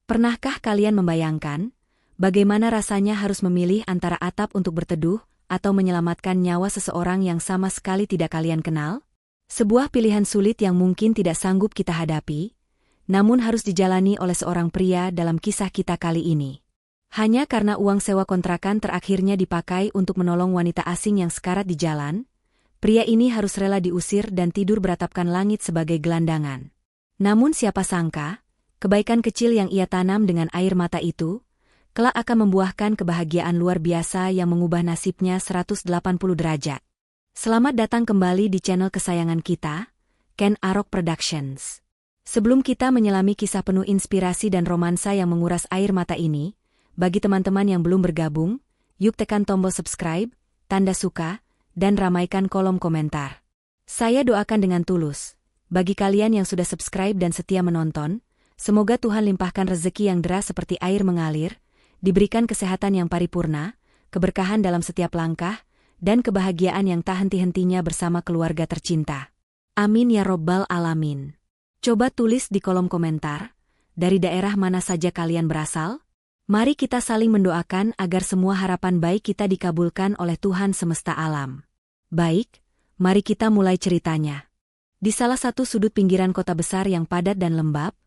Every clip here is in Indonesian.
Pernahkah kalian membayangkan bagaimana rasanya harus memilih antara atap untuk berteduh atau menyelamatkan nyawa seseorang yang sama sekali tidak kalian kenal? Sebuah pilihan sulit yang mungkin tidak sanggup kita hadapi, namun harus dijalani oleh seorang pria dalam kisah kita kali ini. Hanya karena uang sewa kontrakan terakhirnya dipakai untuk menolong wanita asing yang sekarat di jalan, pria ini harus rela diusir dan tidur beratapkan langit sebagai gelandangan. Namun siapa sangka, kebaikan kecil yang ia tanam dengan air mata itu, kelak akan membuahkan kebahagiaan luar biasa yang mengubah nasibnya 180 derajat. Selamat datang kembali di channel kesayangan kita, Ken Arok Productions. Sebelum kita menyelami kisah penuh inspirasi dan romansa yang menguras air mata ini, bagi teman-teman yang belum bergabung, yuk tekan tombol subscribe, tanda suka, dan ramaikan kolom komentar. Saya doakan dengan tulus, bagi kalian yang sudah subscribe dan setia menonton, semoga Tuhan limpahkan rezeki yang deras seperti air mengalir, diberikan kesehatan yang paripurna, keberkahan dalam setiap langkah, dan kebahagiaan yang tak henti-hentinya bersama keluarga tercinta. Amin ya Robbal Alamin. Coba tulis di kolom komentar, dari daerah mana saja kalian berasal? Mari kita saling mendoakan agar semua harapan baik kita dikabulkan oleh Tuhan semesta alam. Baik, mari kita mulai ceritanya. Di salah satu sudut pinggiran kota besar yang padat dan lembab,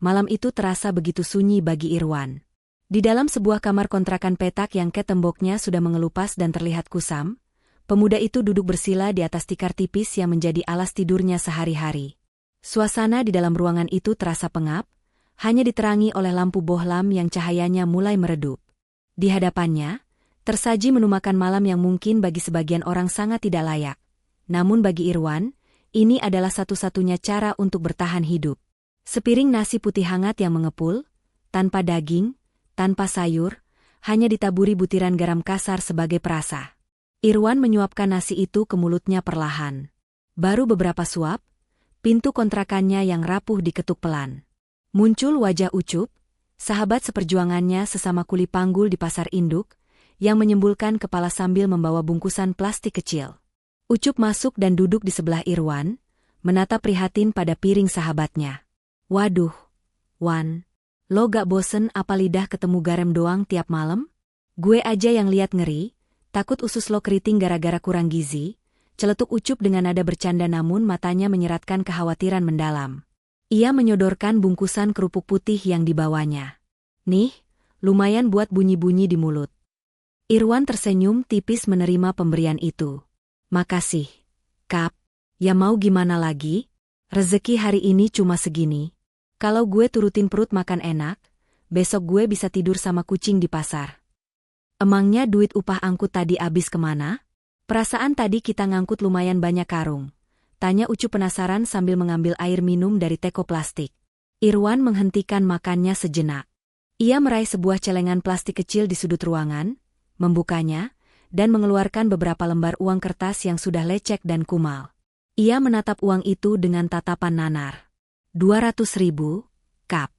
malam itu terasa begitu sunyi bagi Irwan. Di dalam sebuah kamar kontrakan petak yang temboknya sudah mengelupas dan terlihat kusam, pemuda itu duduk bersila di atas tikar tipis yang menjadi alas tidurnya sehari-hari. Suasana di dalam ruangan itu terasa pengap, hanya diterangi oleh lampu bohlam yang cahayanya mulai meredup. Di hadapannya, tersaji menu makan malam yang mungkin bagi sebagian orang sangat tidak layak. Namun bagi Irwan, ini adalah satu-satunya cara untuk bertahan hidup. Sepiring nasi putih hangat yang mengepul, tanpa daging, tanpa sayur, hanya ditaburi butiran garam kasar sebagai perasa. Irwan menyuapkan nasi itu ke mulutnya perlahan. Baru beberapa suap, pintu kontrakannya yang rapuh diketuk pelan. Muncul wajah Ucup, sahabat seperjuangannya sesama kuli panggul di pasar induk, yang menyembulkan kepala sambil membawa bungkusan plastik kecil. Ucup masuk dan duduk di sebelah Irwan, menatap prihatin pada piring sahabatnya. Waduh, Wan. Lo gak bosen apa lidah ketemu garam doang tiap malam? Gue aja yang liat ngeri, takut usus lo keriting gara-gara kurang gizi, celetuk Ucup dengan nada bercanda namun matanya menyeratkan kekhawatiran mendalam. Ia menyodorkan bungkusan kerupuk putih yang dibawanya. Nih, lumayan buat bunyi-bunyi di mulut. Irwan tersenyum tipis menerima pemberian itu. Makasih, Kap. Ya mau gimana lagi? Rezeki hari ini cuma segini. Kalau gue turutin perut makan enak, besok gue bisa tidur sama kucing di pasar. Emangnya duit upah angkut tadi abis kemana? Perasaan tadi kita ngangkut lumayan banyak karung. Tanya Ucup penasaran sambil mengambil air minum dari teko plastik. Irwan menghentikan makannya sejenak. Ia meraih sebuah celengan plastik kecil di sudut ruangan, membukanya, dan mengeluarkan beberapa lembar uang kertas yang sudah lecek dan kumal. Ia menatap uang itu dengan tatapan nanar. 200.000, Kap.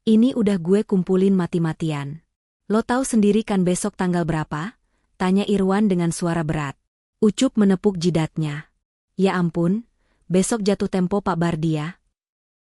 Ini udah gue kumpulin mati-matian. Lo tahu sendiri kan besok tanggal berapa? Tanya Irwan dengan suara berat. Ucup menepuk jidatnya. Ya ampun, besok jatuh tempo Pak Bardi ya?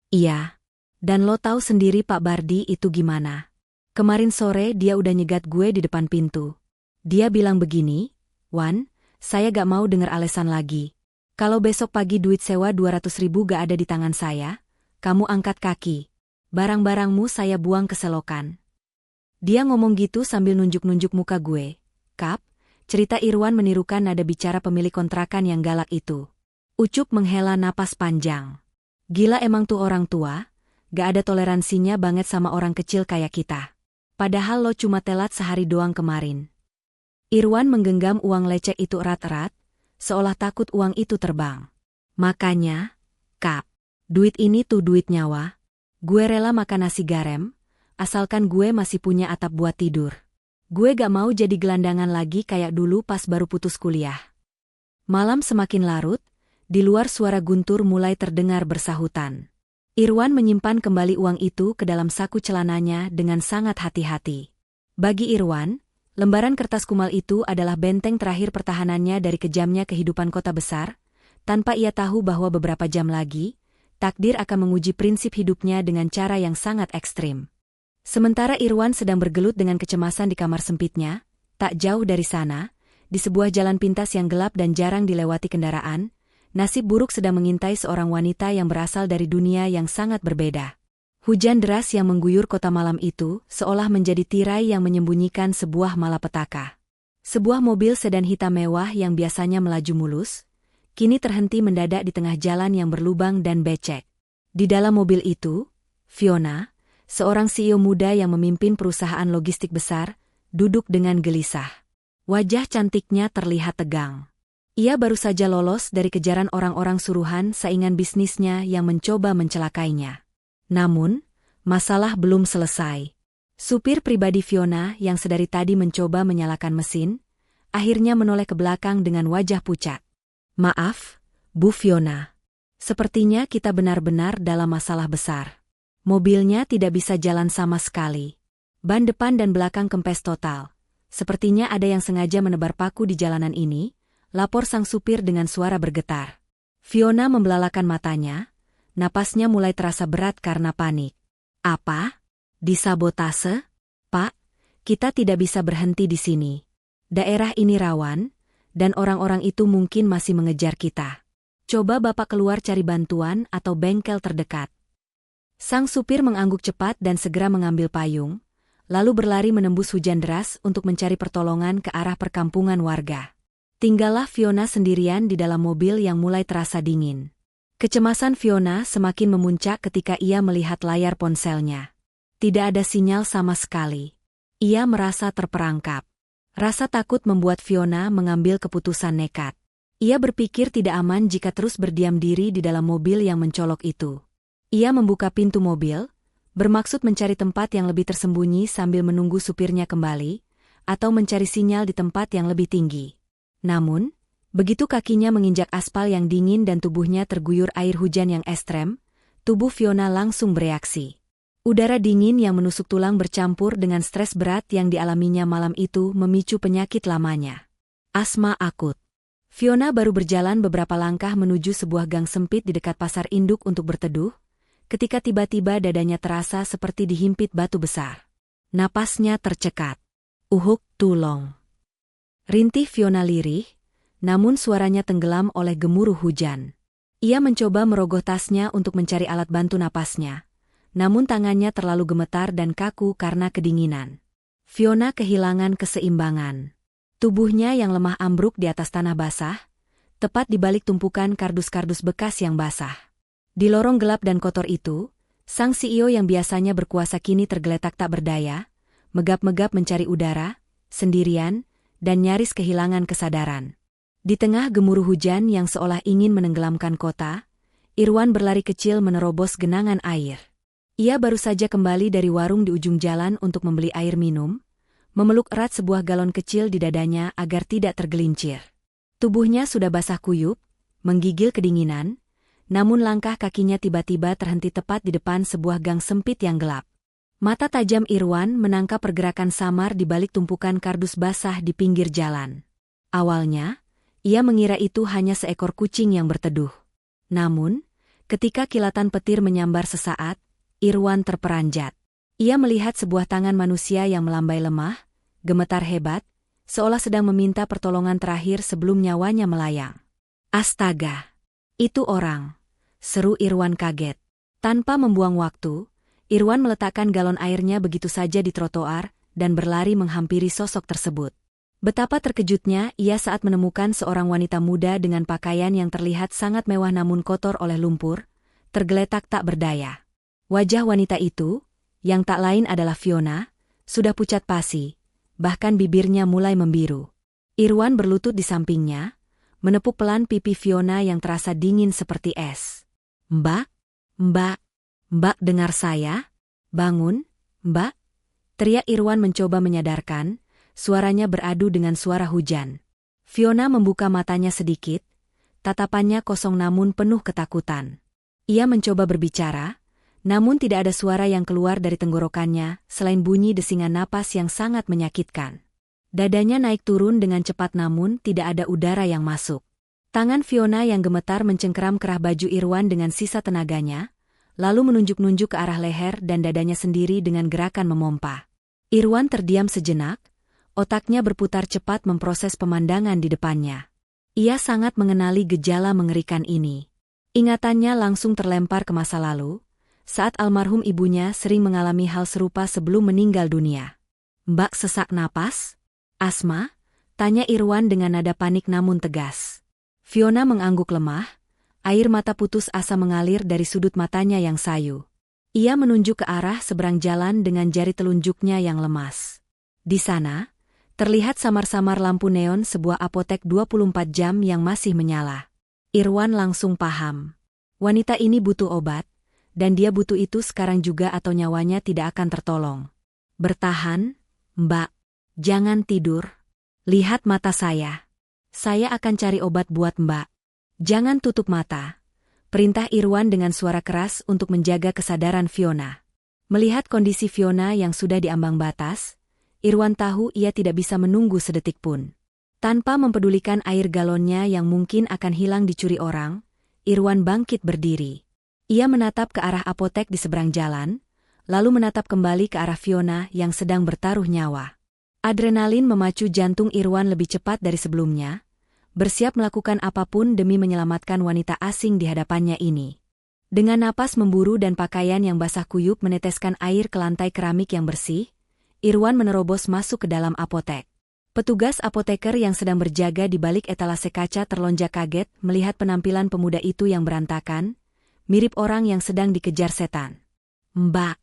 Iya. Dan lo tahu sendiri Pak Bardi itu gimana? Kemarin sore dia udah nyegat gue di depan pintu. Dia bilang begini, Wan, saya gak mau dengar alasan lagi. Kalau besok pagi duit sewa 200.000 gak ada di tangan saya, kamu angkat kaki. Barang-barangmu saya buang ke selokan. Dia ngomong gitu sambil nunjuk-nunjuk muka gue. Kap, cerita Irwan menirukan nada bicara pemilik kontrakan yang galak itu. Ucup menghela napas panjang. Gila emang tuh orang tua, gak ada toleransinya banget sama orang kecil kayak kita. Padahal lo cuma telat sehari doang kemarin. Irwan menggenggam uang lecek itu erat-erat, seolah takut uang itu terbang. Makanya, Kap, duit ini tuh duit nyawa. Gue rela makan nasi garam, asalkan gue masih punya atap buat tidur. Gue gak mau jadi gelandangan lagi kayak dulu pas baru putus kuliah. Malam semakin larut, di luar suara guntur mulai terdengar bersahutan. Irwan menyimpan kembali uang itu ke dalam saku celananya dengan sangat hati-hati. Bagi Irwan, lembaran kertas kumal itu adalah benteng terakhir pertahanannya dari kejamnya kehidupan kota besar, tanpa ia tahu bahwa beberapa jam lagi, takdir akan menguji prinsip hidupnya dengan cara yang sangat ekstrim. Sementara Irwan sedang bergelut dengan kecemasan di kamar sempitnya, tak jauh dari sana, di sebuah jalan pintas yang gelap dan jarang dilewati kendaraan, nasib buruk sedang mengintai seorang wanita yang berasal dari dunia yang sangat berbeda. Hujan deras yang mengguyur kota malam itu seolah menjadi tirai yang menyembunyikan sebuah malapetaka. Sebuah mobil sedan hitam mewah yang biasanya melaju mulus, kini terhenti mendadak di tengah jalan yang berlubang dan becek. Di dalam mobil itu, Fiona, seorang CEO muda yang memimpin perusahaan logistik besar, duduk dengan gelisah. Wajah cantiknya terlihat tegang. Ia baru saja lolos dari kejaran orang-orang suruhan saingan bisnisnya yang mencoba mencelakainya. Namun, masalah belum selesai. Supir pribadi Fiona yang sedari tadi mencoba menyalakan mesin, akhirnya menoleh ke belakang dengan wajah pucat. "Maaf, Bu Fiona. Sepertinya kita benar-benar dalam masalah besar. Mobilnya tidak bisa jalan sama sekali. Ban depan dan belakang kempes total. Sepertinya ada yang sengaja menebar paku di jalanan ini," lapor sang supir dengan suara bergetar. Fiona membelalakan matanya, napasnya mulai terasa berat karena panik. "Apa? Disabotase? Pak, kita tidak bisa berhenti di sini. Daerah ini rawan, dan orang-orang itu mungkin masih mengejar kita. Coba Bapak keluar cari bantuan atau bengkel terdekat." Sang supir mengangguk cepat dan segera mengambil payung, lalu berlari menembus hujan deras untuk mencari pertolongan ke arah perkampungan warga. Tinggallah Fiona sendirian di dalam mobil yang mulai terasa dingin. Kecemasan Fiona semakin memuncak ketika ia melihat layar ponselnya. Tidak ada sinyal sama sekali. Ia merasa terperangkap. Rasa takut membuat Fiona mengambil keputusan nekat. Ia berpikir tidak aman jika terus berdiam diri di dalam mobil yang mencolok itu. Ia membuka pintu mobil, bermaksud mencari tempat yang lebih tersembunyi sambil menunggu supirnya kembali, atau mencari sinyal di tempat yang lebih tinggi. Namun, begitu kakinya menginjak aspal yang dingin dan tubuhnya terguyur air hujan yang ekstrem, tubuh Fiona langsung bereaksi. Udara dingin yang menusuk tulang bercampur dengan stres berat yang dialaminya malam itu memicu penyakit lamanya. Asma akut. Fiona baru berjalan beberapa langkah menuju sebuah gang sempit di dekat pasar induk untuk berteduh, ketika tiba-tiba dadanya terasa seperti dihimpit batu besar. Napasnya tercekat. "Uhuk, tulong." Rintih Fiona lirih, namun suaranya tenggelam oleh gemuruh hujan. Ia mencoba merogoh tasnya untuk mencari alat bantu napasnya, namun tangannya terlalu gemetar dan kaku karena kedinginan. Fiona kehilangan keseimbangan. Tubuhnya yang lemah ambruk di atas tanah basah, tepat di balik tumpukan kardus-kardus bekas yang basah. Di lorong gelap dan kotor itu, sang CEO yang biasanya berkuasa kini tergeletak tak berdaya, megap-megap mencari udara, sendirian, dan nyaris kehilangan kesadaran. Di tengah gemuruh hujan yang seolah ingin menenggelamkan kota, Irwan berlari kecil menerobos genangan air. Ia baru saja kembali dari warung di ujung jalan untuk membeli air minum, memeluk erat sebuah galon kecil di dadanya agar tidak tergelincir. Tubuhnya sudah basah kuyup, menggigil kedinginan, namun langkah kakinya tiba-tiba terhenti tepat di depan sebuah gang sempit yang gelap. Mata tajam Irwan menangkap pergerakan samar di balik tumpukan kardus basah di pinggir jalan. Awalnya, ia mengira itu hanya seekor kucing yang berteduh. Namun, ketika kilatan petir menyambar sesaat, Irwan terperanjat. Ia melihat sebuah tangan manusia yang melambai lemah, gemetar hebat, seolah sedang meminta pertolongan terakhir sebelum nyawanya melayang. "Astaga! Itu orang!" seru Irwan kaget. Tanpa membuang waktu, Irwan meletakkan galon airnya begitu saja di trotoar dan berlari menghampiri sosok tersebut. Betapa terkejutnya ia saat menemukan seorang wanita muda dengan pakaian yang terlihat sangat mewah namun kotor oleh lumpur, tergeletak tak berdaya. Wajah wanita itu, yang tak lain adalah Fiona, sudah pucat pasi, bahkan bibirnya mulai membiru. Irwan berlutut di sampingnya, menepuk pelan pipi Fiona yang terasa dingin seperti es. "Mbak, Mbak dengar saya? Bangun, Mbak," teriak Irwan mencoba menyadarkan, suaranya beradu dengan suara hujan. Fiona membuka matanya sedikit, tatapannya kosong namun penuh ketakutan. Ia mencoba berbicara, namun tidak ada suara yang keluar dari tenggorokannya selain bunyi desingan napas yang sangat menyakitkan. Dadanya naik turun dengan cepat namun tidak ada udara yang masuk. Tangan Fiona yang gemetar mencengkeram kerah baju Irwan dengan sisa tenaganya, lalu menunjuk-nunjuk ke arah leher dan dadanya sendiri dengan gerakan memompa. Irwan terdiam sejenak, otaknya berputar cepat memproses pemandangan di depannya. Ia sangat mengenali gejala mengerikan ini. Ingatannya langsung terlempar ke masa lalu, saat almarhum ibunya sering mengalami hal serupa sebelum meninggal dunia. "Mbak sesak napas? Asma?" tanya Irwan dengan nada panik namun tegas. Fiona mengangguk lemah, air mata putus asa mengalir dari sudut matanya yang sayu. Ia menunjuk ke arah seberang jalan dengan jari telunjuknya yang lemas. Di sana, terlihat samar-samar lampu neon sebuah apotek 24 jam yang masih menyala. Irwan langsung paham. Wanita ini butuh obat, dan dia butuh itu sekarang juga atau nyawanya tidak akan tertolong. "Bertahan, Mbak. Jangan tidur. Lihat mata saya. Saya akan cari obat buat Mbak. Jangan tutup mata," perintah Irwan dengan suara keras untuk menjaga kesadaran Fiona. Melihat kondisi Fiona yang sudah diambang batas, Irwan tahu ia tidak bisa menunggu sedetik pun. Tanpa mempedulikan air galonnya yang mungkin akan hilang dicuri orang, Irwan bangkit berdiri. Ia menatap ke arah apotek di seberang jalan, lalu menatap kembali ke arah Fiona yang sedang bertaruh nyawa. Adrenalin memacu jantung Irwan lebih cepat dari sebelumnya, bersiap melakukan apapun demi menyelamatkan wanita asing di hadapannya ini. Dengan napas memburu dan pakaian yang basah kuyup meneteskan air ke lantai keramik yang bersih, Irwan menerobos masuk ke dalam apotek. Petugas apoteker yang sedang berjaga di balik etalase kaca terlonjak kaget melihat penampilan pemuda itu yang berantakan, mirip orang yang sedang dikejar setan. "Mbak,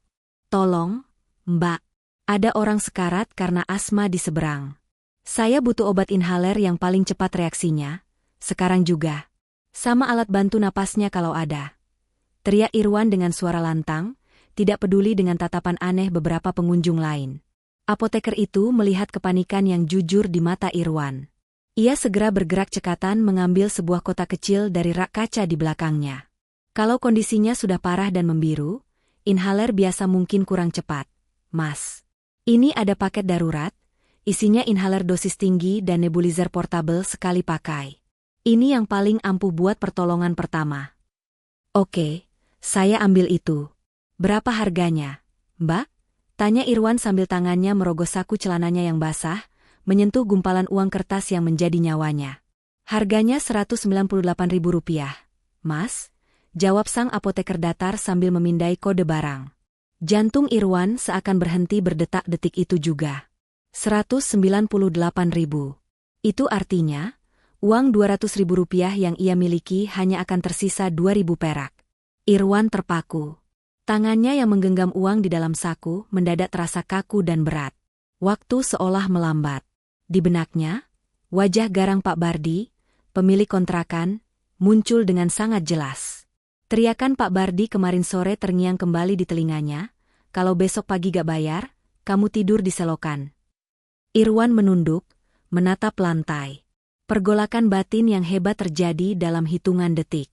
tolong, Mbak. Ada orang sekarat karena asma di seberang. Saya butuh obat inhaler yang paling cepat reaksinya, sekarang juga. Sama alat bantu napasnya kalau ada," teriak Irwan dengan suara lantang, tidak peduli dengan tatapan aneh beberapa pengunjung lain. Apoteker itu melihat kepanikan yang jujur di mata Irwan. Ia segera bergerak cekatan mengambil sebuah kotak kecil dari rak kaca di belakangnya. Kalau kondisinya sudah parah dan membiru, inhaler biasa mungkin kurang cepat. "Mas, ini ada paket darurat, isinya inhaler dosis tinggi dan nebulizer portable sekali pakai. Ini yang paling ampuh buat pertolongan pertama." "Oke, saya ambil itu. Berapa harganya, Mbak?" tanya Irwan sambil tangannya merogoh saku celananya yang basah, menyentuh gumpalan uang kertas yang menjadi nyawanya. "Harganya Rp198.000, Mas," jawab sang apoteker datar sambil memindai kode barang. Jantung Irwan seakan berhenti berdetak detik itu juga. 198.000. Itu artinya, uang Rp200.000 yang ia miliki hanya akan tersisa 2.000 perak. Irwan terpaku. Tangannya yang menggenggam uang di dalam saku mendadak terasa kaku dan berat. Waktu seolah melambat. Di benaknya, wajah garang Pak Bardi, pemilik kontrakan, muncul dengan sangat jelas. Teriakan Pak Bardi kemarin sore terngiang kembali di telinganya, "Kalau besok pagi gak bayar, kamu tidur di selokan." Irwan menunduk, menatap lantai. Pergolakan batin yang hebat terjadi dalam hitungan detik.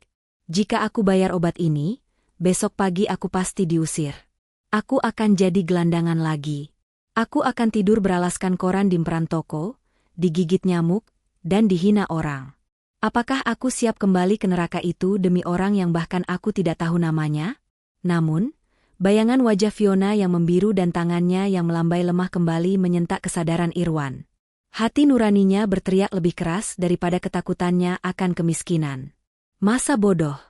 "Jika aku bayar obat ini, besok pagi aku pasti diusir. Aku akan jadi gelandangan lagi. Aku akan tidur beralaskan koran di emperan toko, digigit nyamuk, dan dihina orang. Apakah aku siap kembali ke neraka itu demi orang yang bahkan aku tidak tahu namanya?" Namun, bayangan wajah Fiona yang membiru dan tangannya yang melambai lemah kembali menyentak kesadaran Irwan. Hati nuraninya berteriak lebih keras daripada ketakutannya akan kemiskinan. "Masa bodoh,"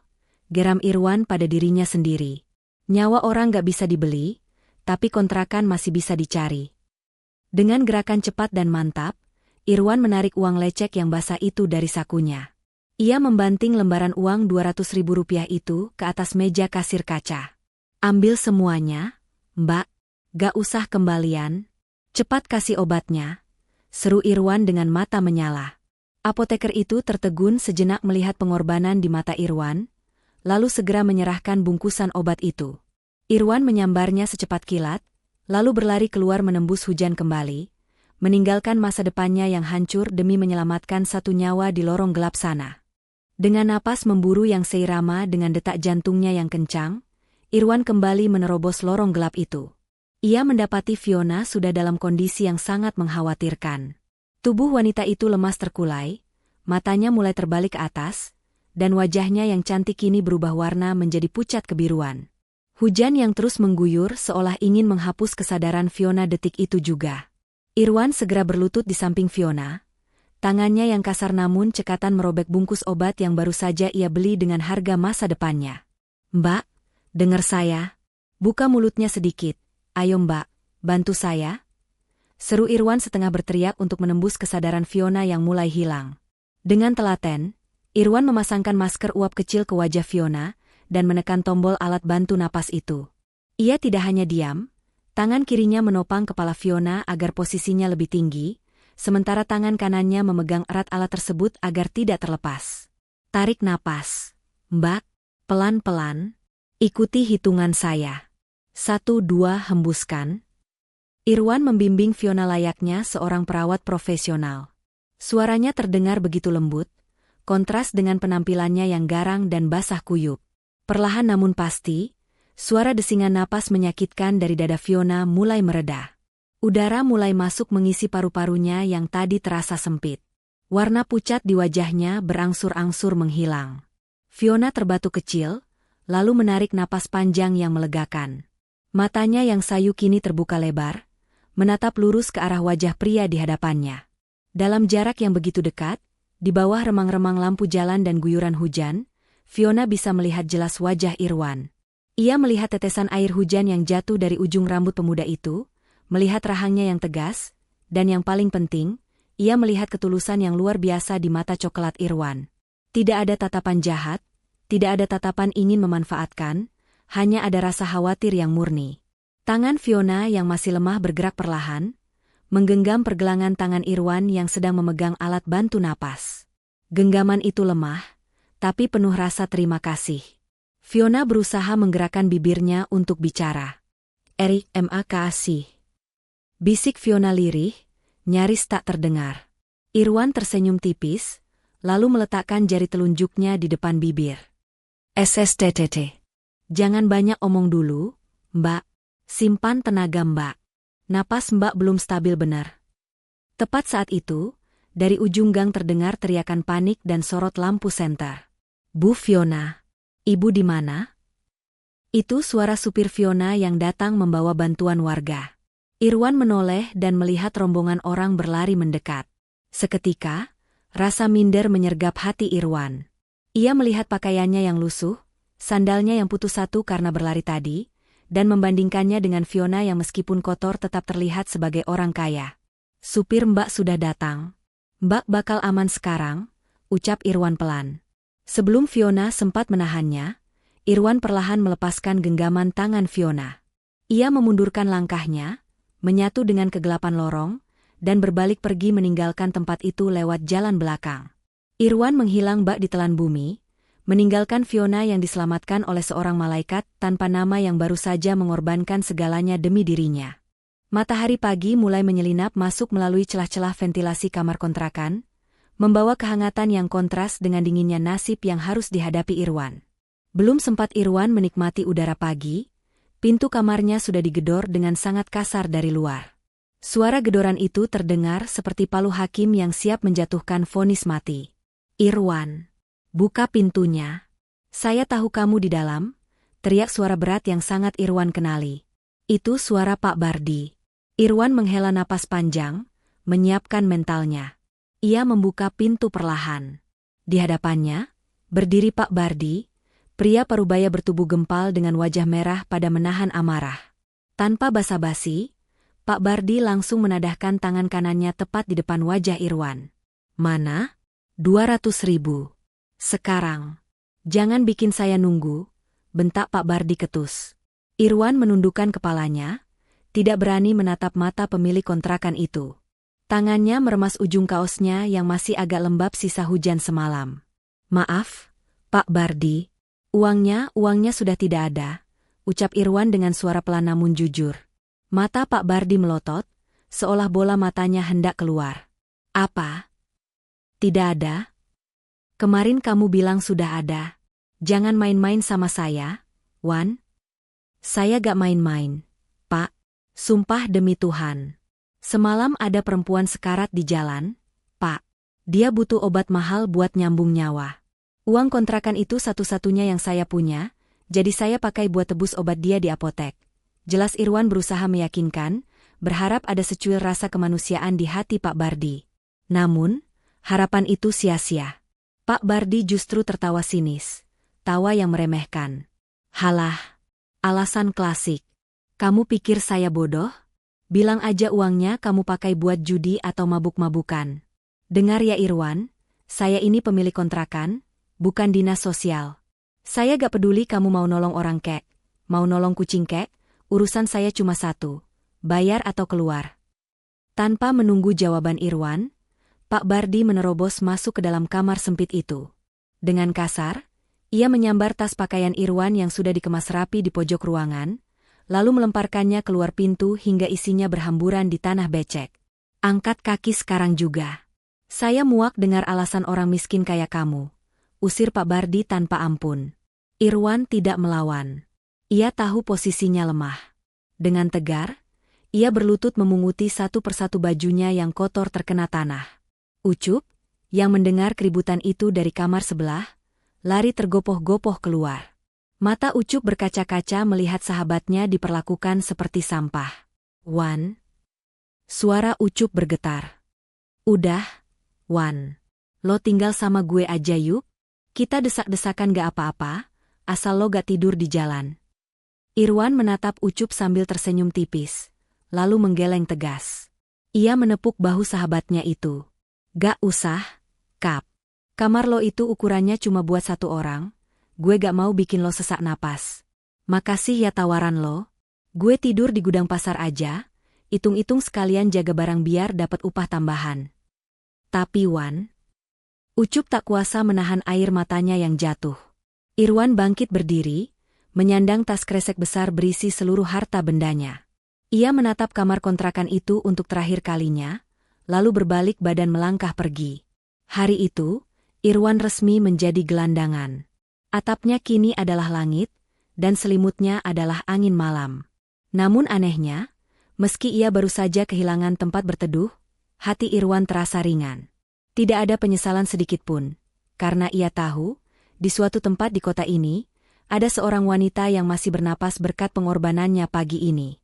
geram Irwan pada dirinya sendiri. Nyawa orang gak bisa dibeli, tapi kontrakan masih bisa dicari. Dengan gerakan cepat dan mantap, Irwan menarik uang lecek yang basah itu dari sakunya. Ia membanting lembaran uang Rp200.000 itu ke atas meja kasir kaca. "Ambil semuanya, Mbak. Gak usah kembalian. Cepat kasih obatnya," seru Irwan dengan mata menyala. Apoteker itu tertegun sejenak melihat pengorbanan di mata Irwan, lalu segera menyerahkan bungkusan obat itu. Irwan menyambarnya secepat kilat, lalu berlari keluar menembus hujan kembali, meninggalkan masa depannya yang hancur demi menyelamatkan satu nyawa di lorong gelap sana. Dengan napas memburu yang seirama dengan detak jantungnya yang kencang, Irwan kembali menerobos lorong gelap itu. Ia mendapati Fiona sudah dalam kondisi yang sangat mengkhawatirkan. Tubuh wanita itu lemas terkulai, matanya mulai terbalik ke atas, dan wajahnya yang cantik kini berubah warna menjadi pucat kebiruan. Hujan yang terus mengguyur seolah ingin menghapus kesadaran Fiona detik itu juga. Irwan segera berlutut di samping Fiona. Tangannya yang kasar namun cekatan merobek bungkus obat yang baru saja ia beli dengan harga masa depannya. "Mbak, dengar saya. Buka mulutnya sedikit. Ayo Mbak, bantu saya." Seru Irwan setengah berteriak untuk menembus kesadaran Fiona yang mulai hilang. Dengan telaten, Irwan memasangkan masker uap kecil ke wajah Fiona dan menekan tombol alat bantu napas itu. Ia tidak hanya diam, tangan kirinya menopang kepala Fiona agar posisinya lebih tinggi, sementara tangan kanannya memegang erat alat tersebut agar tidak terlepas. "Tarik napas. Mbak, pelan-pelan. Ikuti hitungan saya. 1, 2, hembuskan." Irwan membimbing Fiona layaknya seorang perawat profesional. Suaranya terdengar begitu lembut, kontras dengan penampilannya yang garang dan basah kuyup. Perlahan namun pasti, suara desingan napas menyakitkan dari dada Fiona mulai mereda. Udara mulai masuk mengisi paru-parunya yang tadi terasa sempit. Warna pucat di wajahnya berangsur-angsur menghilang. Fiona terbatuk kecil, lalu menarik napas panjang yang melegakan. Matanya yang sayu kini terbuka lebar, menatap lurus ke arah wajah pria di hadapannya. Dalam jarak yang begitu dekat, di bawah remang-remang lampu jalan dan guyuran hujan, Fiona bisa melihat jelas wajah Irwan. Ia melihat tetesan air hujan yang jatuh dari ujung rambut pemuda itu, melihat rahangnya yang tegas, dan yang paling penting, ia melihat ketulusan yang luar biasa di mata coklat Irwan. Tidak ada tatapan jahat, tidak ada tatapan ingin memanfaatkan, hanya ada rasa khawatir yang murni. Tangan Fiona yang masih lemah bergerak perlahan, menggenggam pergelangan tangan Irwan yang sedang memegang alat bantu napas. Genggaman itu lemah, tapi penuh rasa terima kasih. Fiona berusaha menggerakkan bibirnya untuk bicara. "Erik, makasih." Bisik Fiona lirih, nyaris tak terdengar. Irwan tersenyum tipis, lalu meletakkan jari telunjuknya di depan bibir. "SSTTT. Jangan banyak omong dulu, Mbak. Simpan tenaga Mbak. Napas Mbak belum stabil benar." Tepat saat itu, dari ujung gang terdengar teriakan panik dan sorot lampu senter. "Bu Fiona, Ibu di mana?" Itu suara supir Fiona yang datang membawa bantuan warga. Irwan menoleh dan melihat rombongan orang berlari mendekat. Seketika, rasa minder menyergap hati Irwan. Ia melihat pakaiannya yang lusuh, sandalnya yang putus satu karena berlari tadi, dan membandingkannya dengan Fiona yang meskipun kotor tetap terlihat sebagai orang kaya. "Supir Mbak sudah datang. Mbak bakal aman sekarang," ucap Irwan pelan. Sebelum Fiona sempat menahannya, Irwan perlahan melepaskan genggaman tangan Fiona. Ia memundurkan langkahnya, menyatu dengan kegelapan lorong, dan berbalik pergi meninggalkan tempat itu lewat jalan belakang. Irwan menghilang bak di telan bumi, meninggalkan Fiona yang diselamatkan oleh seorang malaikat tanpa nama yang baru saja mengorbankan segalanya demi dirinya. Matahari pagi mulai menyelinap masuk melalui celah-celah ventilasi kamar kontrakan, membawa kehangatan yang kontras dengan dinginnya nasib yang harus dihadapi Irwan. Belum sempat Irwan menikmati udara pagi, pintu kamarnya sudah digedor dengan sangat kasar dari luar. Suara gedoran itu terdengar seperti palu hakim yang siap menjatuhkan vonis mati. "Irwan, buka pintunya. Saya tahu kamu di dalam," teriak suara berat yang sangat Irwan kenali. Itu suara Pak Bardi. Irwan menghela napas panjang, menyiapkan mentalnya. Ia membuka pintu perlahan. Di hadapannya, berdiri Pak Bardi, pria parubaya bertubuh gempal dengan wajah merah pada menahan amarah. Tanpa basa-basi, Pak Bardi langsung menadahkan tangan kanannya tepat di depan wajah Irwan. "Mana? 200.000. Sekarang. Jangan bikin saya nunggu," bentak Pak Bardi ketus. Irwan menundukkan kepalanya, tidak berani menatap mata pemilik kontrakan itu. Tangannya meremas ujung kaosnya yang masih agak lembab sisa hujan semalam. "Maaf, Pak Bardi. Uangnya sudah tidak ada," ucap Irwan dengan suara pelan namun jujur. Mata Pak Bardi melotot, seolah bola matanya hendak keluar. "Apa? Tidak ada? Kemarin kamu bilang sudah ada. Jangan main-main sama saya, Wan." "Saya gak main-main, Pak. Sumpah demi Tuhan. Semalam ada perempuan sekarat di jalan, Pak. Dia butuh obat mahal buat nyambung nyawa. Uang kontrakan itu satu-satunya yang saya punya, jadi saya pakai buat tebus obat dia di apotek. Jelas Irwan berusaha meyakinkan, berharap ada secuil rasa kemanusiaan di hati Pak Bardi. Namun, harapan itu sia-sia. Pak Bardi justru tertawa sinis. Tawa yang meremehkan. Halah, alasan klasik. Kamu pikir saya bodoh? Bilang aja uangnya kamu pakai buat judi atau mabuk-mabukan. Dengar ya Irwan, saya ini pemilik kontrakan, bukan dinas sosial. Saya gak peduli kamu mau nolong orang kek, mau nolong kucing kek, urusan saya cuma satu, bayar atau keluar. Tanpa menunggu jawaban Irwan, Pak Bardi menerobos masuk ke dalam kamar sempit itu. Dengan kasar, ia menyambar tas pakaian Irwan yang sudah dikemas rapi di pojok ruangan, lalu melemparkannya keluar pintu hingga isinya berhamburan di tanah becek. Angkat kaki sekarang juga. Saya muak dengar alasan orang miskin kayak kamu. Usir Pak Bardi tanpa ampun. Irwan tidak melawan. Ia tahu posisinya lemah. Dengan tegar, ia berlutut memunguti satu persatu bajunya yang kotor terkena tanah. Ucup, yang mendengar keributan itu dari kamar sebelah, lari tergopoh-gopoh keluar. Mata Ucup berkaca-kaca melihat sahabatnya diperlakukan seperti sampah. Wan. Suara Ucup bergetar. Udah, Wan. Lo tinggal sama gue aja yuk. Kita desak-desakan gak apa-apa, asal lo gak tidur di jalan. Irwan menatap Ucup sambil tersenyum tipis, lalu menggeleng tegas. Ia menepuk bahu sahabatnya itu. Gak usah, Kap. Kamar lo itu ukurannya cuma buat satu orang. Gue gak mau bikin lo sesak napas. Makasih ya tawaran lo. Gue tidur di gudang pasar aja, hitung-hitung sekalian jaga barang biar dapat upah tambahan. Tapi Wan. Ucup tak kuasa menahan air matanya yang jatuh. Irwan bangkit berdiri, menyandang tas kresek besar berisi seluruh harta bendanya. Ia menatap kamar kontrakan itu untuk terakhir kalinya, lalu berbalik badan melangkah pergi. Hari itu, Irwan resmi menjadi gelandangan. Atapnya kini adalah langit, dan selimutnya adalah angin malam. Namun anehnya, meski ia baru saja kehilangan tempat berteduh, hati Irwan terasa ringan. Tidak ada penyesalan sedikitpun, karena ia tahu, di suatu tempat di kota ini, ada seorang wanita yang masih bernapas berkat pengorbanannya pagi ini.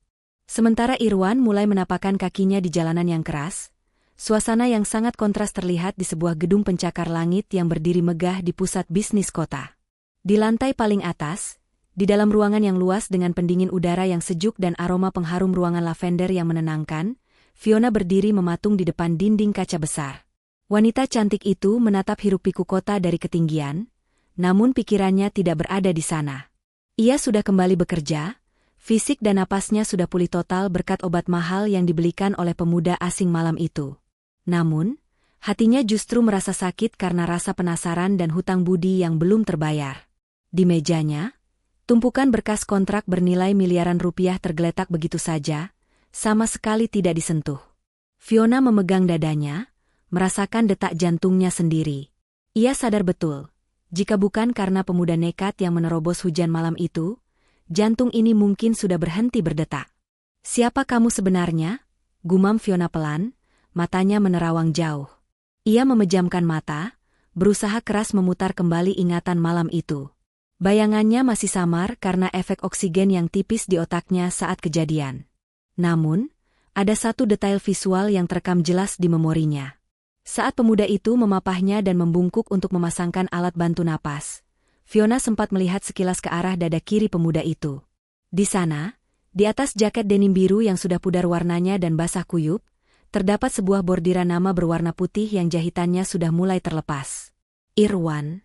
Sementara Irwan mulai menapakkan kakinya di jalanan yang keras, suasana yang sangat kontras terlihat di sebuah gedung pencakar langit yang berdiri megah di pusat bisnis kota. Di lantai paling atas, di dalam ruangan yang luas dengan pendingin udara yang sejuk dan aroma pengharum ruangan lavender yang menenangkan, Fiona berdiri mematung di depan dinding kaca besar. Wanita cantik itu menatap hiruk-pikuk kota dari ketinggian, namun pikirannya tidak berada di sana. Ia sudah kembali bekerja, fisik dan napasnya sudah pulih total berkat obat mahal yang dibelikan oleh pemuda asing malam itu. Namun, hatinya justru merasa sakit karena rasa penasaran dan hutang budi yang belum terbayar. Di mejanya, tumpukan berkas kontrak bernilai miliaran rupiah tergeletak begitu saja, sama sekali tidak disentuh. Fiona memegang dadanya, merasakan detak jantungnya sendiri. Ia sadar betul, jika bukan karena pemuda nekat yang menerobos hujan malam itu, jantung ini mungkin sudah berhenti berdetak. Siapa kamu sebenarnya? Gumam Fiona pelan, matanya menerawang jauh. Ia memejamkan mata, berusaha keras memutar kembali ingatan malam itu. Bayangannya masih samar karena efek oksigen yang tipis di otaknya saat kejadian. Namun, ada satu detail visual yang terekam jelas di memorinya. Saat pemuda itu memapahnya dan membungkuk untuk memasangkan alat bantu napas, Fiona sempat melihat sekilas ke arah dada kiri pemuda itu. Di sana, di atas jaket denim biru yang sudah pudar warnanya dan basah kuyup, terdapat sebuah bordiran nama berwarna putih yang jahitannya sudah mulai terlepas. Irwan.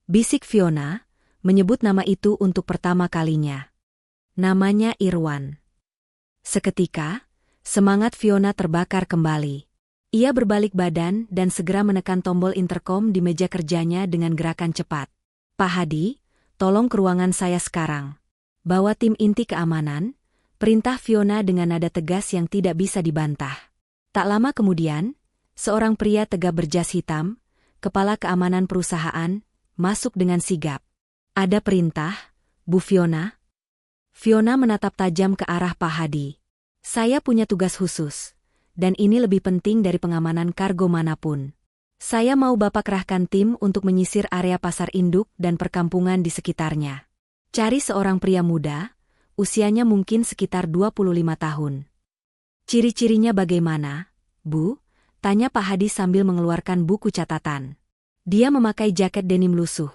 Bisik Fiona, menyebut nama itu untuk pertama kalinya. Namanya Irwan. Seketika, semangat Fiona terbakar kembali. Ia berbalik badan dan segera menekan tombol interkom di meja kerjanya dengan gerakan cepat. Pak Hadi, tolong ke ruangan saya sekarang. Bawa tim inti keamanan, perintah Fiona dengan nada tegas yang tidak bisa dibantah. Tak lama kemudian, seorang pria tegap berjas hitam, kepala keamanan perusahaan, masuk dengan sigap. Ada perintah, Bu Fiona? Fiona menatap tajam ke arah Pak Hadi. Saya punya tugas khusus, dan ini lebih penting dari pengamanan kargo manapun. Saya mau Bapak kerahkan tim untuk menyisir area pasar induk dan perkampungan di sekitarnya. Cari seorang pria muda, usianya mungkin sekitar 25 tahun. Ciri-cirinya bagaimana, Bu? Tanya Pak Hadi sambil mengeluarkan buku catatan. Dia memakai jaket denim lusuh,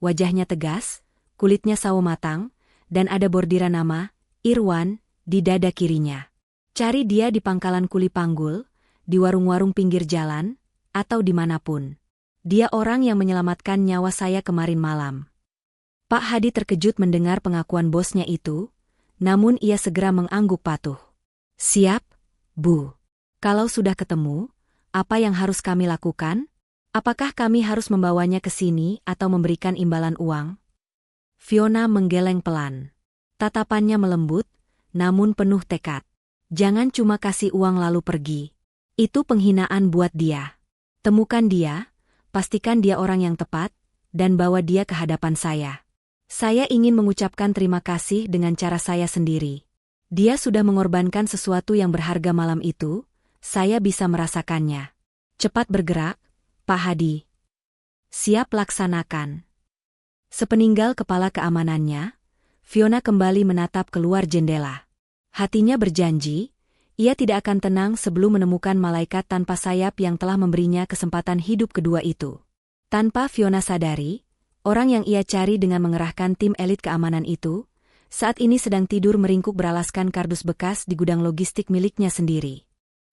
wajahnya tegas, kulitnya sawo matang, dan ada bordiran nama, Irwan, di dada kirinya. Cari dia di pangkalan kuli panggul, di warung-warung pinggir jalan, atau dimanapun. Dia orang yang menyelamatkan nyawa saya kemarin malam. Pak Hadi terkejut mendengar pengakuan bosnya itu, namun ia segera mengangguk patuh. Siap, Bu. Kalau sudah ketemu, apa yang harus kami lakukan? Apakah kami harus membawanya ke sini atau memberikan imbalan uang? Fiona menggeleng pelan. Tatapannya melembut, namun penuh tekad. Jangan cuma kasih uang lalu pergi. Itu penghinaan buat dia. Temukan dia, pastikan dia orang yang tepat, dan bawa dia ke hadapan saya. Saya ingin mengucapkan terima kasih dengan cara saya sendiri. Dia sudah mengorbankan sesuatu yang berharga malam itu, saya bisa merasakannya. Cepat bergerak, Pak Hadi. Siap laksanakan. Sepeninggal kepala keamanannya, Fiona kembali menatap keluar jendela. Hatinya berjanji, ia tidak akan tenang sebelum menemukan malaikat tanpa sayap yang telah memberinya kesempatan hidup kedua itu. Tanpa Fiona sadari, orang yang ia cari dengan mengerahkan tim elit keamanan itu, saat ini sedang tidur meringkuk beralaskan kardus bekas di gudang logistik miliknya sendiri.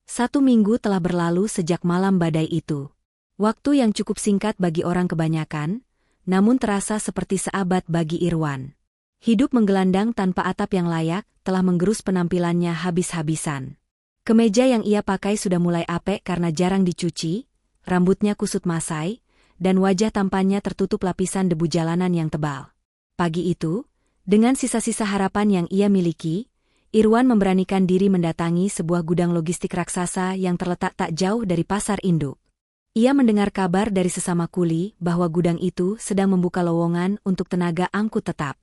1 minggu telah berlalu sejak malam badai itu. Waktu yang cukup singkat bagi orang kebanyakan, namun terasa seperti seabad bagi Irwan. Hidup menggelandang tanpa atap yang layak telah menggerus penampilannya habis-habisan. Kemeja yang ia pakai sudah mulai apek karena jarang dicuci, rambutnya kusut masai, dan wajah tampannya tertutup lapisan debu jalanan yang tebal. Pagi itu, dengan sisa-sisa harapan yang ia miliki, Irwan memberanikan diri mendatangi sebuah gudang logistik raksasa yang terletak tak jauh dari pasar induk. Ia mendengar kabar dari sesama kuli bahwa gudang itu sedang membuka lowongan untuk tenaga angkut tetap.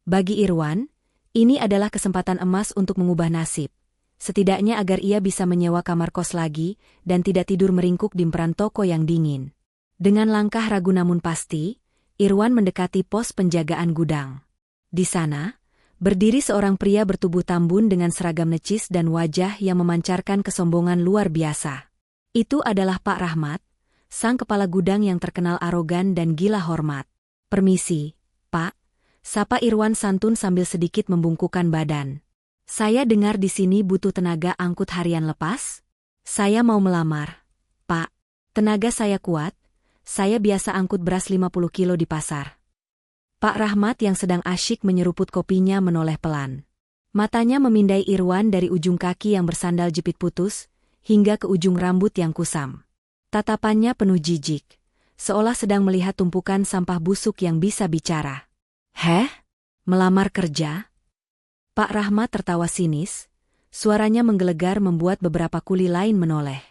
Bagi Irwan, ini adalah kesempatan emas untuk mengubah nasib. Setidaknya agar ia bisa menyewa kamar kos lagi dan tidak tidur meringkuk di emperan toko yang dingin. Dengan langkah ragu namun pasti, Irwan mendekati pos penjagaan gudang. Di sana, berdiri seorang pria bertubuh tambun dengan seragam necis dan wajah yang memancarkan kesombongan luar biasa. Itu adalah Pak Rahmat, sang kepala gudang yang terkenal arogan dan gila hormat. Permisi, Pak, sapa Irwan santun sambil sedikit membungkukkan badan. Saya dengar di sini butuh tenaga angkut harian lepas? Saya mau melamar. Pak, tenaga saya kuat. Saya biasa angkut beras 50 kilo di pasar. Pak Rahmat yang sedang asyik menyeruput kopinya menoleh pelan. Matanya memindai Irwan dari ujung kaki yang bersandal jepit putus, hingga ke ujung rambut yang kusam. Tatapannya penuh jijik, seolah sedang melihat tumpukan sampah busuk yang bisa bicara. Heh? Melamar kerja? Pak Rahmat tertawa sinis, suaranya menggelegar membuat beberapa kuli lain menoleh.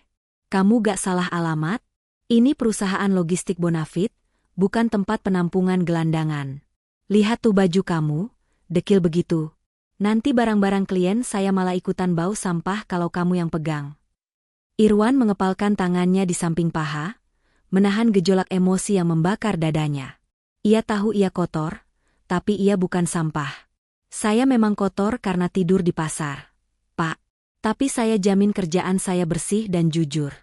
Kamu gak salah alamat? Ini perusahaan logistik Bonafit, bukan tempat penampungan gelandangan. Lihat tuh baju kamu, dekil begitu. Nanti barang-barang klien saya malah ikutan bau sampah kalau kamu yang pegang. Irwan mengepalkan tangannya di samping paha, menahan gejolak emosi yang membakar dadanya. Ia tahu ia kotor, tapi ia bukan sampah. Saya memang kotor karena tidur di pasar, Pak. Tapi saya jamin kerjaan saya bersih dan jujur.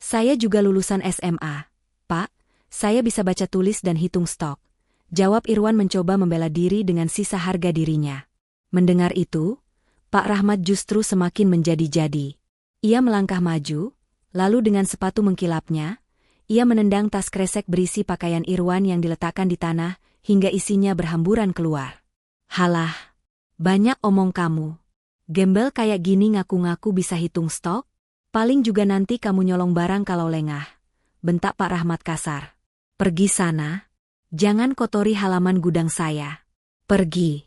Saya juga lulusan SMA, Pak. Saya bisa baca tulis dan hitung stok. Jawab Irwan mencoba membela diri dengan sisa harga dirinya. Mendengar itu, Pak Rahmat justru semakin menjadi-jadi. Ia melangkah maju, lalu dengan sepatu mengkilapnya, ia menendang tas kresek berisi pakaian Irwan yang diletakkan di tanah, hingga isinya berhamburan keluar. Halah, banyak omong kamu. Gembel kayak gini ngaku-ngaku bisa hitung stok? Paling juga nanti kamu nyolong barang kalau lengah, bentak Pak Rahmat kasar. Pergi sana. Jangan kotori halaman gudang saya. Pergi.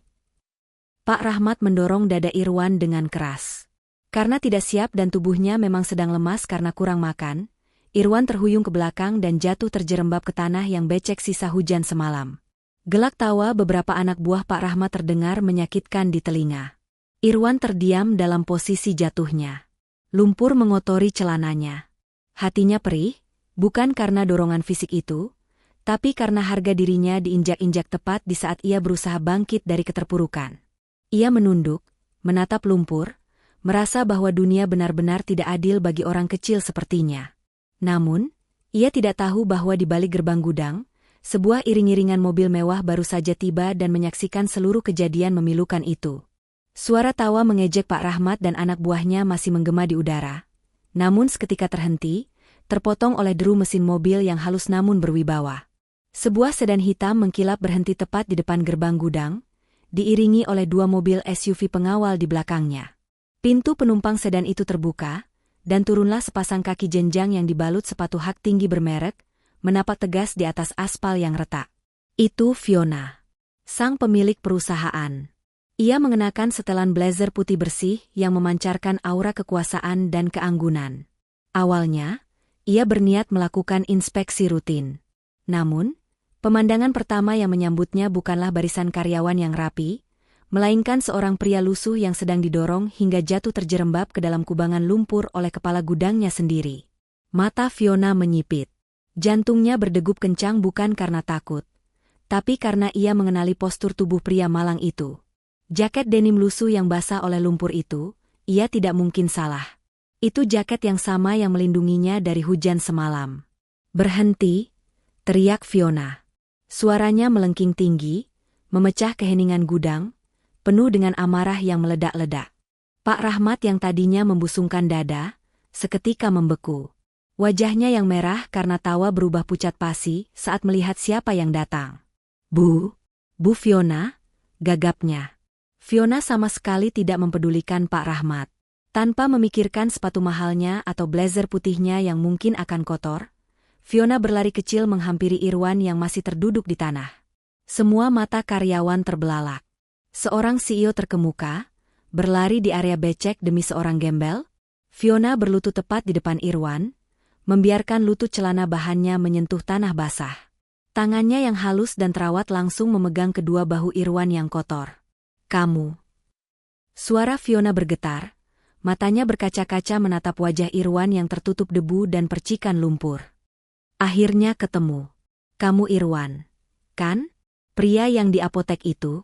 Pak Rahmat mendorong dada Irwan dengan keras. Karena tidak siap dan tubuhnya memang sedang lemas karena kurang makan, Irwan terhuyung ke belakang dan jatuh terjerembab ke tanah yang becek sisa hujan semalam. Gelak tawa beberapa anak buah Pak Rahmat terdengar menyakitkan di telinga. Irwan terdiam dalam posisi jatuhnya. Lumpur mengotori celananya. Hatinya perih, bukan karena dorongan fisik itu, Tapi karena harga dirinya diinjak-injak tepat di saat ia berusaha bangkit dari keterpurukan. Ia menunduk, menatap lumpur, merasa bahwa dunia benar-benar tidak adil bagi orang kecil sepertinya. Namun, ia tidak tahu bahwa di balik gerbang gudang, sebuah iring-iringan mobil mewah baru saja tiba dan menyaksikan seluruh kejadian memilukan itu. Suara tawa mengejek Pak Rahmat dan anak buahnya masih menggema di udara. Namun seketika terhenti, terpotong oleh deru mesin mobil yang halus namun berwibawa. Sebuah sedan hitam mengkilap berhenti tepat di depan gerbang gudang, diiringi oleh 2 mobil SUV pengawal di belakangnya. Pintu penumpang sedan itu terbuka, dan turunlah sepasang kaki jenjang yang dibalut sepatu hak tinggi bermerek, menapak tegas di atas aspal yang retak. Itu Fiona, sang pemilik perusahaan. Ia mengenakan setelan blazer putih bersih yang memancarkan aura kekuasaan dan keanggunan. Awalnya, ia berniat melakukan inspeksi rutin. Namun, pemandangan pertama yang menyambutnya bukanlah barisan karyawan yang rapi, melainkan seorang pria lusuh yang sedang didorong hingga jatuh terjerembab ke dalam kubangan lumpur oleh kepala gudangnya sendiri. Mata Fiona menyipit. Jantungnya berdegup kencang bukan karena takut, tapi karena ia mengenali postur tubuh pria malang itu. Jaket denim lusuh yang basah oleh lumpur itu, ia tidak mungkin salah. Itu jaket yang sama yang melindunginya dari hujan semalam. "Berhenti!" teriak Fiona. Suaranya melengking tinggi, memecah keheningan gudang, penuh dengan amarah yang meledak-ledak. Pak Rahmat yang tadinya membusungkan dada, seketika membeku. Wajahnya yang merah karena tawa berubah pucat pasi saat melihat siapa yang datang. Bu Fiona," gagapnya. Fiona sama sekali tidak mempedulikan Pak Rahmat. Tanpa memikirkan sepatu mahalnya atau blazer putihnya yang mungkin akan kotor, Fiona berlari kecil menghampiri Irwan yang masih terduduk di tanah. Semua mata karyawan terbelalak. Seorang CEO terkemuka, berlari di area becek demi seorang gembel. Fiona berlutut tepat di depan Irwan, membiarkan lutut celana bahannya menyentuh tanah basah. Tangannya yang halus dan terawat langsung memegang kedua bahu Irwan yang kotor. "Kamu." Suara Fiona bergetar, matanya berkaca-kaca menatap wajah Irwan yang tertutup debu dan percikan lumpur. "Akhirnya ketemu. Kamu Irwan, kan? Pria yang di apotek itu?"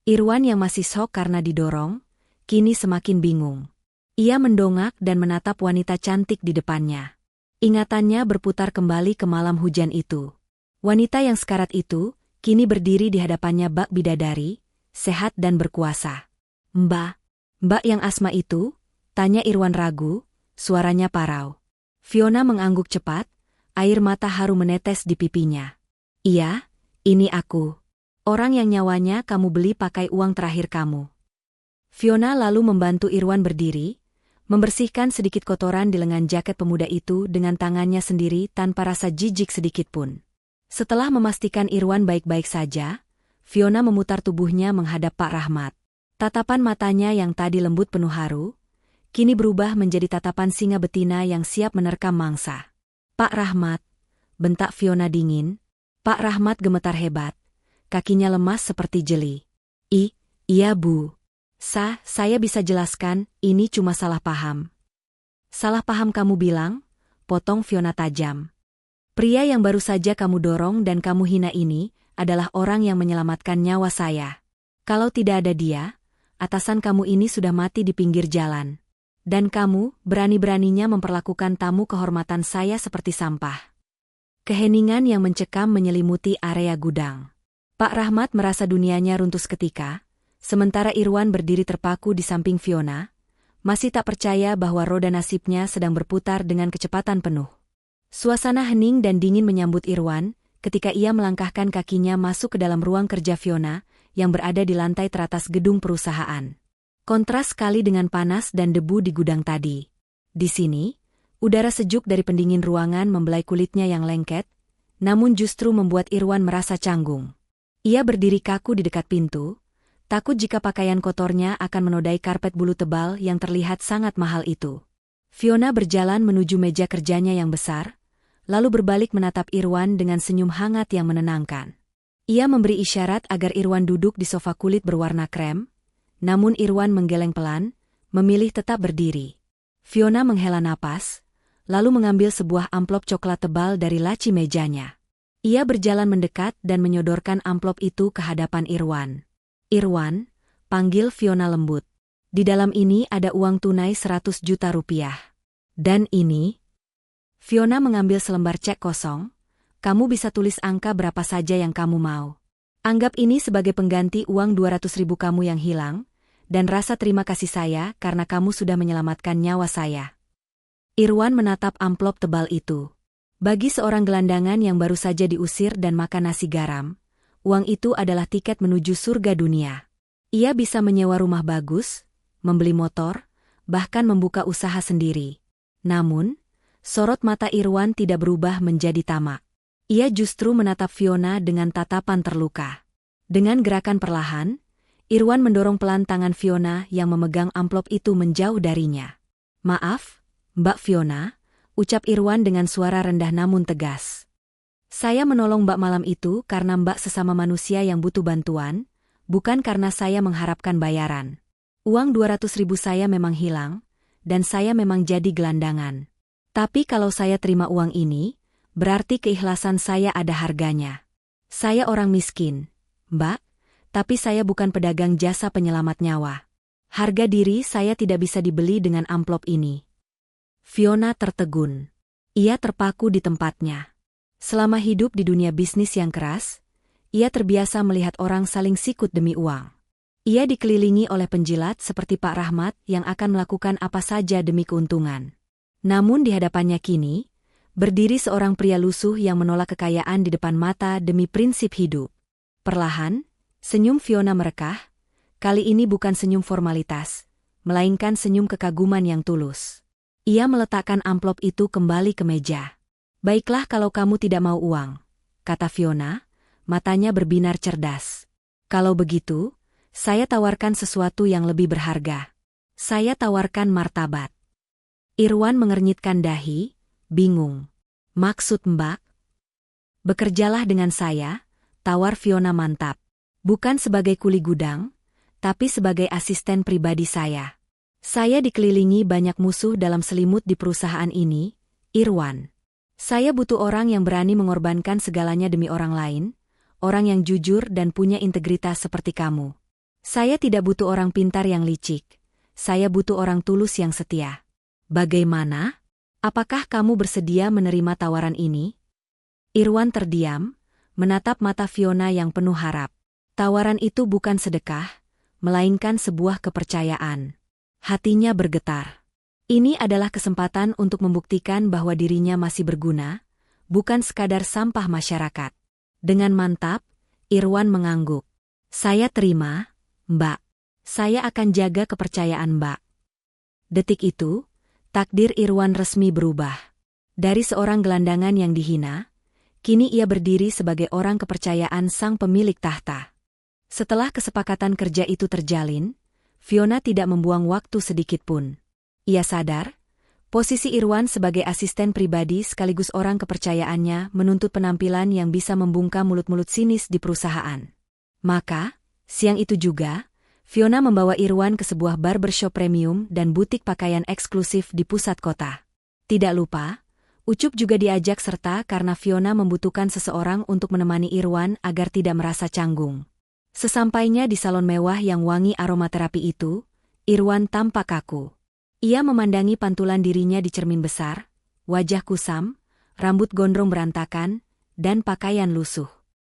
Irwan yang masih syok karena didorong, kini semakin bingung. Ia mendongak dan menatap wanita cantik di depannya. Ingatannya berputar kembali ke malam hujan itu. Wanita yang sekarat itu, kini berdiri di hadapannya bak bidadari, sehat dan berkuasa. Mbak yang asma itu?" tanya Irwan ragu, suaranya parau. Fiona mengangguk cepat, air mata haru menetes di pipinya. "Iya, ini aku. Orang yang nyawanya kamu beli pakai uang terakhir kamu." Fiona lalu membantu Irwan berdiri, membersihkan sedikit kotoran di lengan jaket pemuda itu dengan tangannya sendiri tanpa rasa jijik sedikitpun. Setelah memastikan Irwan baik-baik saja, Fiona memutar tubuhnya menghadap Pak Rahmat. Tatapan matanya yang tadi lembut penuh haru, kini berubah menjadi tatapan singa betina yang siap menerkam mangsa. "Pak Rahmat," bentak Fiona dingin. Pak Rahmat gemetar hebat, kakinya lemas seperti jeli. Iya Bu. Saya bisa jelaskan, ini cuma salah paham." "Salah paham kamu bilang?" potong Fiona tajam. "Pria yang baru saja kamu dorong dan kamu hina ini, adalah orang yang menyelamatkan nyawa saya. Kalau tidak ada dia, atasan kamu ini sudah mati di pinggir jalan. Dan kamu berani-beraninya memperlakukan tamu kehormatan saya seperti sampah." Keheningan yang mencekam menyelimuti area gudang. Pak Rahmat merasa dunianya runtuh seketika, sementara Irwan berdiri terpaku di samping Fiona, masih tak percaya bahwa roda nasibnya sedang berputar dengan kecepatan penuh. Suasana hening dan dingin menyambut Irwan ketika ia melangkahkan kakinya masuk ke dalam ruang kerja Fiona yang berada di lantai teratas gedung perusahaan. Kontras sekali dengan panas dan debu di gudang tadi. Di sini, udara sejuk dari pendingin ruangan membelai kulitnya yang lengket, namun justru membuat Irwan merasa canggung. Ia berdiri kaku di dekat pintu, takut jika pakaian kotornya akan menodai karpet bulu tebal yang terlihat sangat mahal itu. Fiona berjalan menuju meja kerjanya yang besar, lalu berbalik menatap Irwan dengan senyum hangat yang menenangkan. Ia memberi isyarat agar Irwan duduk di sofa kulit berwarna krem, namun Irwan menggeleng pelan, memilih tetap berdiri. Fiona menghela napas, lalu mengambil sebuah amplop coklat tebal dari laci mejanya. Ia berjalan mendekat dan menyodorkan amplop itu ke hadapan Irwan. "Irwan," panggil Fiona lembut. "Di dalam ini ada uang tunai 100 juta rupiah. Dan ini..." Fiona mengambil selembar cek kosong. "Kamu bisa tulis angka berapa saja yang kamu mau. Anggap ini sebagai pengganti uang 200 ribu kamu yang hilang, dan rasa terima kasih saya karena kamu sudah menyelamatkan nyawa saya." Irwan menatap amplop tebal itu. Bagi seorang gelandangan yang baru saja diusir dan makan nasi garam, uang itu adalah tiket menuju surga dunia. Ia bisa menyewa rumah bagus, membeli motor, bahkan membuka usaha sendiri. Namun, sorot mata Irwan tidak berubah menjadi tamak. Ia justru menatap Fiona dengan tatapan terluka. Dengan gerakan perlahan, Irwan mendorong pelan tangan Fiona yang memegang amplop itu menjauh darinya. "Maaf, Mbak Fiona," ucap Irwan dengan suara rendah namun tegas. "Saya menolong Mbak malam itu karena Mbak sesama manusia yang butuh bantuan, bukan karena saya mengharapkan bayaran. Uang 200 ribu saya memang hilang, dan saya memang jadi gelandangan. Tapi kalau saya terima uang ini, berarti keikhlasan saya ada harganya. Saya orang miskin, Mbak, tapi saya bukan pedagang jasa penyelamat nyawa. Harga diri saya tidak bisa dibeli dengan amplop ini." Fiona tertegun. Ia terpaku di tempatnya. Selama hidup di dunia bisnis yang keras, ia terbiasa melihat orang saling sikut demi uang. Ia dikelilingi oleh penjilat seperti Pak Rahmat yang akan melakukan apa saja demi keuntungan. Namun di hadapannya kini, berdiri seorang pria lusuh yang menolak kekayaan di depan mata demi prinsip hidup. Perlahan, senyum Fiona merekah. Kali ini bukan senyum formalitas, melainkan senyum kekaguman yang tulus. Ia meletakkan amplop itu kembali ke meja. "Baiklah kalau kamu tidak mau uang," kata Fiona, matanya berbinar cerdas. "Kalau begitu, saya tawarkan sesuatu yang lebih berharga. Saya tawarkan martabat." Irwan mengernyitkan dahi, bingung. "Maksud Mbak?" "Bekerjalah dengan saya," tawar Fiona mantap. "Bukan sebagai kuli gudang, tapi sebagai asisten pribadi saya. Saya dikelilingi banyak musuh dalam selimut di perusahaan ini, Irwan. Saya butuh orang yang berani mengorbankan segalanya demi orang lain, orang yang jujur dan punya integritas seperti kamu. Saya tidak butuh orang pintar yang licik, saya butuh orang tulus yang setia. Bagaimana? Apakah kamu bersedia menerima tawaran ini?" Irwan terdiam, menatap mata Fiona yang penuh harap. Tawaran itu bukan sedekah, melainkan sebuah kepercayaan. Hatinya bergetar. Ini adalah kesempatan untuk membuktikan bahwa dirinya masih berguna, bukan sekadar sampah masyarakat. Dengan mantap, Irwan mengangguk. "Saya terima, Mbak. Saya akan jaga kepercayaan Mbak." Detik itu, takdir Irwan resmi berubah. Dari seorang gelandangan yang dihina, kini ia berdiri sebagai orang kepercayaan sang pemilik tahta. Setelah kesepakatan kerja itu terjalin, Fiona tidak membuang waktu sedikit pun. Ia sadar, posisi Irwan sebagai asisten pribadi sekaligus orang kepercayaannya menuntut penampilan yang bisa membungkam mulut-mulut sinis di perusahaan. Maka, siang itu juga, Fiona membawa Irwan ke sebuah barbershop premium dan butik pakaian eksklusif di pusat kota. Tidak lupa, Ucup juga diajak serta karena Fiona membutuhkan seseorang untuk menemani Irwan agar tidak merasa canggung. Sesampainya di salon mewah yang wangi aromaterapi itu, Irwan tampak kaku. Ia memandangi pantulan dirinya di cermin besar, wajah kusam, rambut gondrong berantakan, dan pakaian lusuh.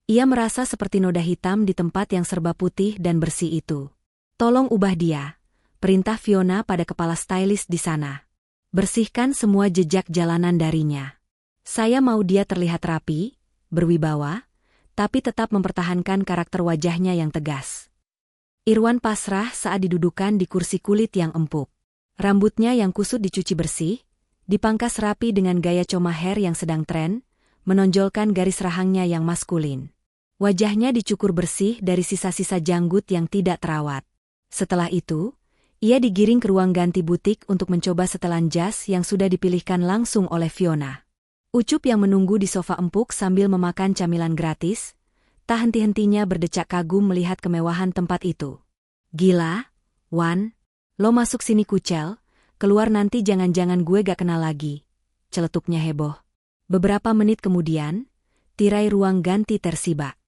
Ia merasa seperti noda hitam di tempat yang serba putih dan bersih itu. "Tolong ubah dia," perintah Fiona pada kepala stylist di sana. "Bersihkan semua jejak jalanan darinya. Saya mau dia terlihat rapi, berwibawa, tapi tetap mempertahankan karakter wajahnya yang tegas." Irwan pasrah saat didudukan di kursi kulit yang empuk. Rambutnya yang kusut dicuci bersih, dipangkas rapi dengan gaya coma hair yang sedang tren, menonjolkan garis rahangnya yang maskulin. Wajahnya dicukur bersih dari sisa-sisa janggut yang tidak terawat. Setelah itu, ia digiring ke ruang ganti butik untuk mencoba setelan jas yang sudah dipilihkan langsung oleh Fiona. Ucup yang menunggu di sofa empuk sambil memakan camilan gratis, tak henti-hentinya berdecak kagum melihat kemewahan tempat itu. "Gila, Wan, lo masuk sini kucel, keluar nanti jangan-jangan gue gak kenal lagi," celetuknya heboh. Beberapa menit kemudian, tirai ruang ganti tersibak.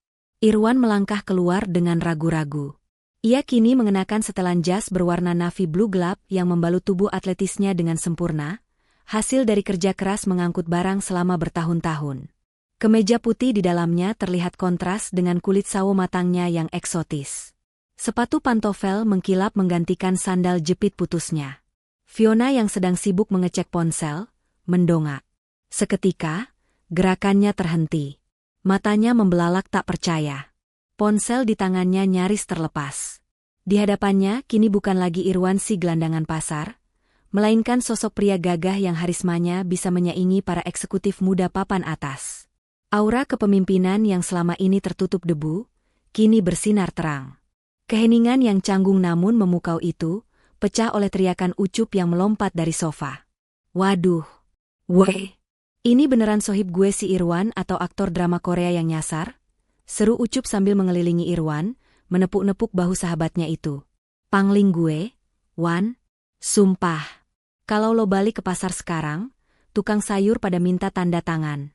Irwan melangkah keluar dengan ragu-ragu. Ia kini mengenakan setelan jas berwarna navy blue gelap yang membalut tubuh atletisnya dengan sempurna, hasil dari kerja keras mengangkut barang selama bertahun-tahun. Kemeja putih di dalamnya terlihat kontras dengan kulit sawo matangnya yang eksotis. Sepatu pantofel mengkilap menggantikan sandal jepit putusnya. Fiona yang sedang sibuk mengecek ponsel, mendongak. Seketika, gerakannya terhenti. Matanya membelalak tak percaya. Ponsel di tangannya nyaris terlepas. Di hadapannya kini bukan lagi Irwan si gelandangan pasar, melainkan sosok pria gagah yang harismanya bisa menyaingi para eksekutif muda papan atas. Aura kepemimpinan yang selama ini tertutup debu, kini bersinar terang. Keheningan yang canggung namun memukau itu, pecah oleh teriakan Ucup yang melompat dari sofa. Waduh! Weh! Ini beneran sohib gue si Irwan atau aktor drama Korea yang nyasar? Seru Ucup sambil mengelilingi Irwan, menepuk-nepuk bahu sahabatnya itu. Pangling gue, Wan? Sumpah! Kalau lo balik ke pasar sekarang, tukang sayur pada minta tanda tangan.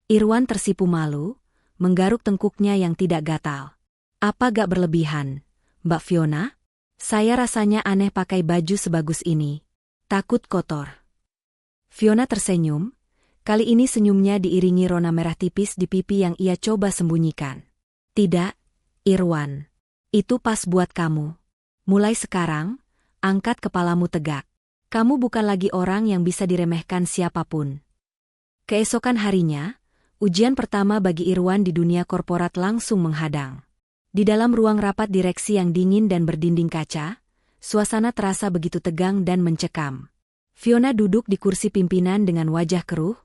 Irwan tersipu malu, menggaruk tengkuknya yang tidak gatal. Apa gak berlebihan, Mbak Fiona? Saya rasanya aneh pakai baju sebagus ini. Takut kotor. Fiona tersenyum, kali ini senyumnya diiringi rona merah tipis di pipi yang ia coba sembunyikan. Tidak, Irwan. Itu pas buat kamu. Mulai sekarang, angkat kepalamu tegak. Kamu bukan lagi orang yang bisa diremehkan siapapun. Keesokan harinya, ujian pertama bagi Irwan di dunia korporat langsung menghadang. Di dalam ruang rapat direksi yang dingin dan berdinding kaca, suasana terasa begitu tegang dan mencekam. Fiona duduk di kursi pimpinan dengan wajah keruh,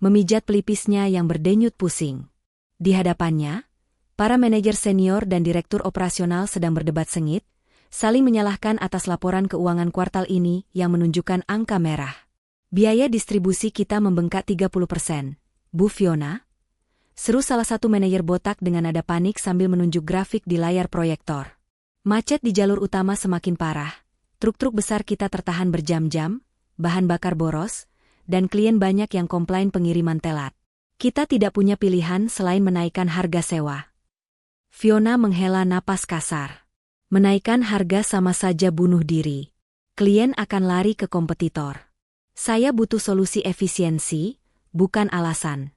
memijat pelipisnya yang berdenyut pusing. Di hadapannya, para manajer senior dan direktur operasional sedang berdebat sengit, saling menyalahkan atas laporan keuangan kuartal ini yang menunjukkan angka merah. Biaya distribusi kita membengkak 30%. Bu Fiona? Seru salah satu manajer botak dengan nada panik sambil menunjuk grafik di layar proyektor. Macet di jalur utama semakin parah. Truk-truk besar kita tertahan berjam-jam, bahan bakar boros, dan klien banyak yang komplain pengiriman telat. Kita tidak punya pilihan selain menaikkan harga sewa. Fiona menghela napas kasar. Menaikkan harga sama saja bunuh diri. Klien akan lari ke kompetitor. Saya butuh solusi efisiensi, bukan alasan.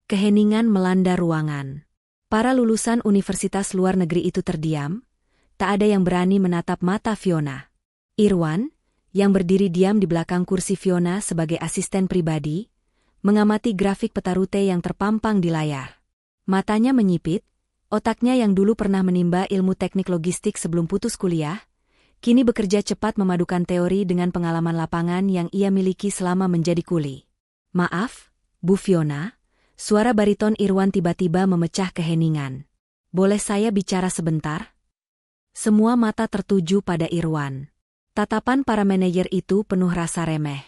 Keheningan melanda ruangan. Para lulusan universitas luar negeri itu terdiam, tak ada yang berani menatap mata Fiona. Irwan, yang berdiri diam di belakang kursi Fiona sebagai asisten pribadi, mengamati grafik peta rute yang terpampang di layar. Matanya menyipit, otaknya yang dulu pernah menimba ilmu teknik logistik sebelum putus kuliah, kini bekerja cepat memadukan teori dengan pengalaman lapangan yang ia miliki selama menjadi kuli. Maaf, Bu Fiona, suara bariton Irwan tiba-tiba memecah keheningan. Boleh saya bicara sebentar? Semua mata tertuju pada Irwan. Tatapan para manajer itu penuh rasa remeh.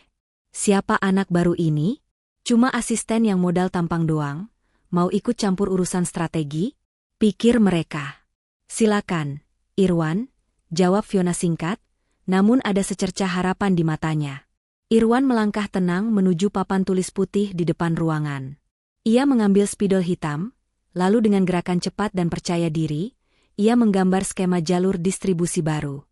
Siapa anak baru ini? Cuma asisten yang modal tampang doang, mau ikut campur urusan strategi? Pikir mereka. Silakan, Irwan, jawab Fiona singkat, namun ada secercah harapan di matanya. Irwan melangkah tenang menuju papan tulis putih di depan ruangan. Ia mengambil spidol hitam, lalu dengan gerakan cepat dan percaya diri, ia menggambar skema jalur distribusi baru.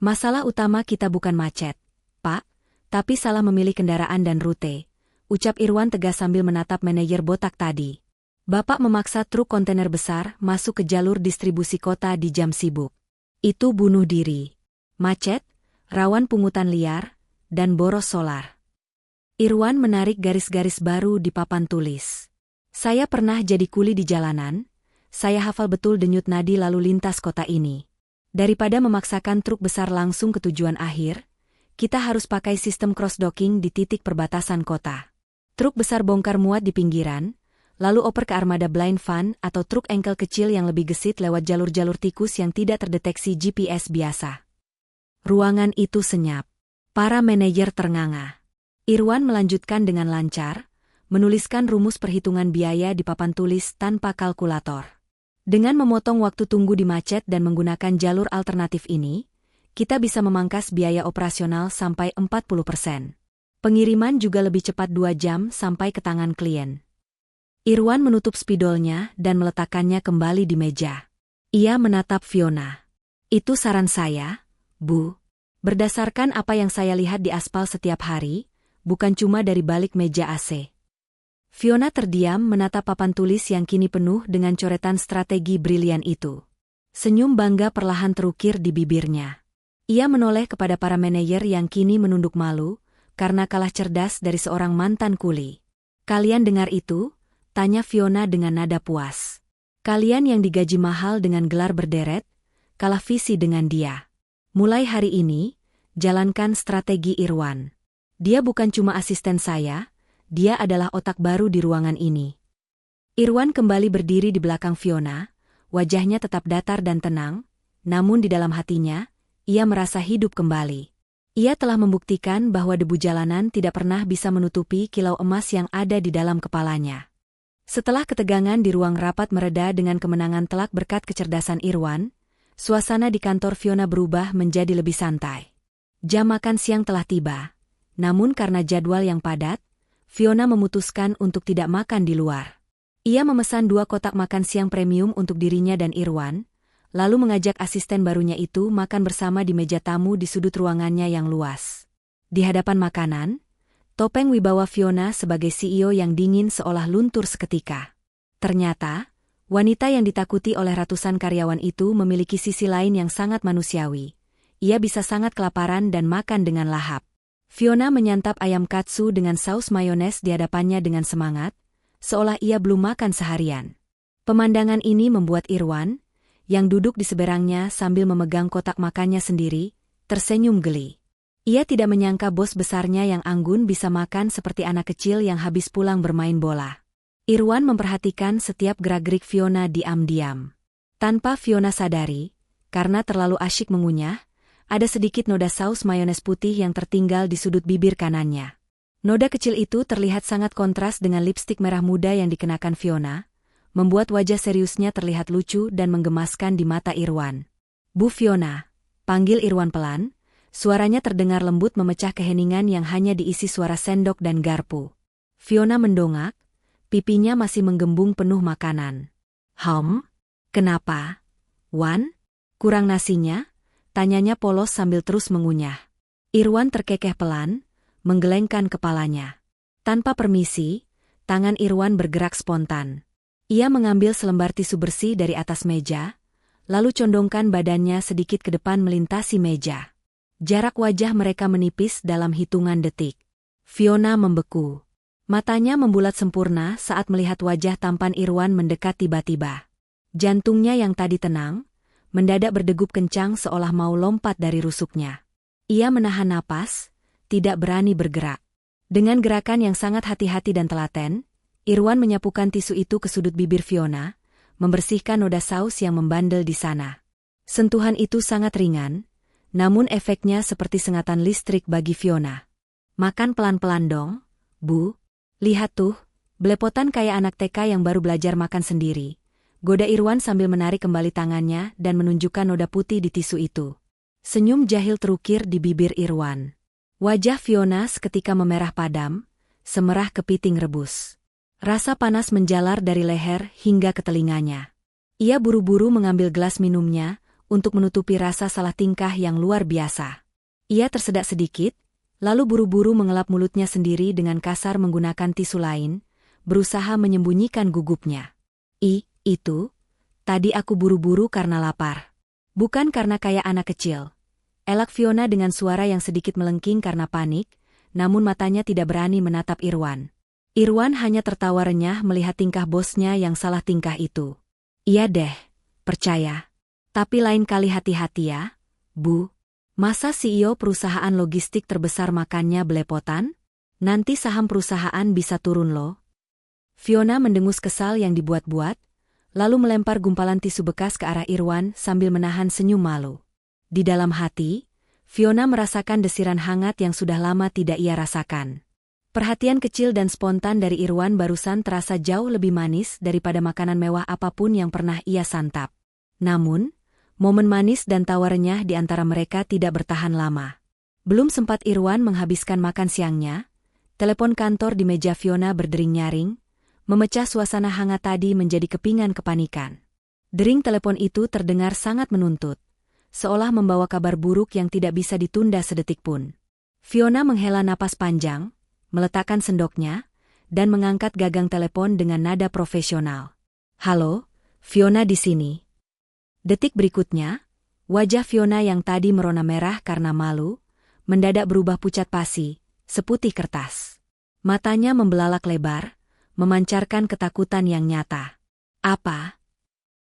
Masalah utama kita bukan macet, Pak, tapi salah memilih kendaraan dan rute, ucap Irwan tegas sambil menatap manajer botak tadi. Bapak memaksa truk kontainer besar masuk ke jalur distribusi kota di jam sibuk. Itu bunuh diri. Macet, rawan pungutan liar, dan boros solar. Irwan menarik garis-garis baru di papan tulis. Saya pernah jadi kuli di jalanan, saya hafal betul denyut nadi lalu lintas kota ini. Daripada memaksakan truk besar langsung ke tujuan akhir, kita harus pakai sistem cross-docking di titik perbatasan kota. Truk besar bongkar muat di pinggiran, lalu oper ke armada blind van atau truk engkel kecil yang lebih gesit lewat jalur-jalur tikus yang tidak terdeteksi GPS biasa. Ruangan itu senyap. Para manajer ternganga. Irwan melanjutkan dengan lancar, menuliskan rumus perhitungan biaya di papan tulis tanpa kalkulator. Dengan memotong waktu tunggu di macet dan menggunakan jalur alternatif ini, kita bisa memangkas biaya operasional sampai 40%. Pengiriman juga lebih cepat 2 jam sampai ke tangan klien. Irwan menutup spidolnya dan meletakkannya kembali di meja. Ia menatap Fiona. Itu saran saya, Bu. Berdasarkan apa yang saya lihat di aspal setiap hari, bukan cuma dari balik meja AC. Fiona terdiam menatap papan tulis yang kini penuh dengan coretan strategi brilian itu. Senyum bangga perlahan terukir di bibirnya. Ia menoleh kepada para manajer yang kini menunduk malu, karena kalah cerdas dari seorang mantan kuli. Kalian dengar itu? Tanya Fiona dengan nada puas. Kalian yang digaji mahal dengan gelar berderet, kalah visi dengan dia. Mulai hari ini, jalankan strategi Irwan. Dia bukan cuma asisten saya, dia adalah otak baru di ruangan ini. Irwan kembali berdiri di belakang Fiona, wajahnya tetap datar dan tenang, namun di dalam hatinya, ia merasa hidup kembali. Ia telah membuktikan bahwa debu jalanan tidak pernah bisa menutupi kilau emas yang ada di dalam kepalanya. Setelah ketegangan di ruang rapat mereda dengan kemenangan telak berkat kecerdasan Irwan, suasana di kantor Fiona berubah menjadi lebih santai. Jam makan siang telah tiba, namun karena jadwal yang padat, Fiona memutuskan untuk tidak makan di luar. Ia memesan 2 kotak makan siang premium untuk dirinya dan Irwan, lalu mengajak asisten barunya itu makan bersama di meja tamu di sudut ruangannya yang luas. Di hadapan makanan, topeng wibawa Fiona sebagai CEO yang dingin seolah luntur seketika. Ternyata, wanita yang ditakuti oleh ratusan karyawan itu memiliki sisi lain yang sangat manusiawi. Ia bisa sangat kelaparan dan makan dengan lahap. Fiona menyantap ayam katsu dengan saus mayones di hadapannya dengan semangat, seolah ia belum makan seharian. Pemandangan ini membuat Irwan, yang duduk di seberangnya sambil memegang kotak makannya sendiri, tersenyum geli. Ia tidak menyangka bos besarnya yang anggun bisa makan seperti anak kecil yang habis pulang bermain bola. Irwan memperhatikan setiap gerak-gerik Fiona diam-diam. Tanpa Fiona sadari, karena terlalu asyik mengunyah, ada sedikit noda saus mayones putih yang tertinggal di sudut bibir kanannya. Noda kecil itu terlihat sangat kontras dengan lipstik merah muda yang dikenakan Fiona, membuat wajah seriusnya terlihat lucu dan menggemaskan di mata Irwan. Bu Fiona, panggil Irwan pelan. Suaranya terdengar lembut memecah keheningan yang hanya diisi suara sendok dan garpu. Fiona mendongak, pipinya masih menggembung penuh makanan. Kenapa? Wan? Kurang nasinya? Tanyanya polos sambil terus mengunyah. Irwan terkekeh pelan, menggelengkan kepalanya. Tanpa permisi, tangan Irwan bergerak spontan. Ia mengambil selembar tisu bersih dari atas meja, lalu condongkan badannya sedikit ke depan melintasi meja. Jarak wajah mereka menipis dalam hitungan detik. Fiona membeku. Matanya membulat sempurna saat melihat wajah tampan Irwan mendekat tiba-tiba. Jantungnya yang tadi tenang, mendadak berdegup kencang seolah mau lompat dari rusuknya. Ia menahan napas, tidak berani bergerak. Dengan gerakan yang sangat hati-hati dan telaten, Irwan menyapukan tisu itu ke sudut bibir Fiona, membersihkan noda saus yang membandel di sana. Sentuhan itu sangat ringan, namun efeknya seperti sengatan listrik bagi Fiona. Makan pelan-pelan dong, Bu. Lihat tuh, belepotan kayak anak TK yang baru belajar makan sendiri. Goda Irwan sambil menarik kembali tangannya dan menunjukkan noda putih di tisu itu. Senyum jahil terukir di bibir Irwan. Wajah Fiona seketika memerah padam, semerah kepiting rebus. Rasa panas menjalar dari leher hingga ke telinganya. Ia buru-buru mengambil gelas minumnya, untuk menutupi rasa salah tingkah yang luar biasa. Ia tersedak sedikit, lalu buru-buru mengelap mulutnya sendiri dengan kasar menggunakan tisu lain, berusaha menyembunyikan gugupnya. Itu, tadi aku buru-buru karena lapar. Bukan karena kayak anak kecil. Elak Fiona dengan suara yang sedikit melengking karena panik, namun matanya tidak berani menatap Irwan. Irwan hanya tertawa renyah melihat tingkah bosnya yang salah tingkah itu. Iya deh, percaya. Tapi lain kali hati-hati ya, Bu. Masa CEO perusahaan logistik terbesar makannya belepotan? Nanti saham perusahaan bisa turun loh. Fiona mendengus kesal yang dibuat-buat, lalu melempar gumpalan tisu bekas ke arah Irwan sambil menahan senyum malu. Di dalam hati, Fiona merasakan desiran hangat yang sudah lama tidak ia rasakan. Perhatian kecil dan spontan dari Irwan barusan terasa jauh lebih manis daripada makanan mewah apapun yang pernah ia santap. Namun, momen manis dan tawa renyah di antara mereka tidak bertahan lama. Belum sempat Irwan menghabiskan makan siangnya, telepon kantor di meja Fiona berdering nyaring, memecah suasana hangat tadi menjadi kepingan kepanikan. Dering telepon itu terdengar sangat menuntut, seolah membawa kabar buruk yang tidak bisa ditunda sedetik pun. Fiona menghela napas panjang, meletakkan sendoknya, dan mengangkat gagang telepon dengan nada profesional. "Halo, Fiona di sini." Detik berikutnya, wajah Fiona yang tadi merona merah karena malu, mendadak berubah pucat pasi, seputih kertas. Matanya membelalak lebar, memancarkan ketakutan yang nyata. "Apa?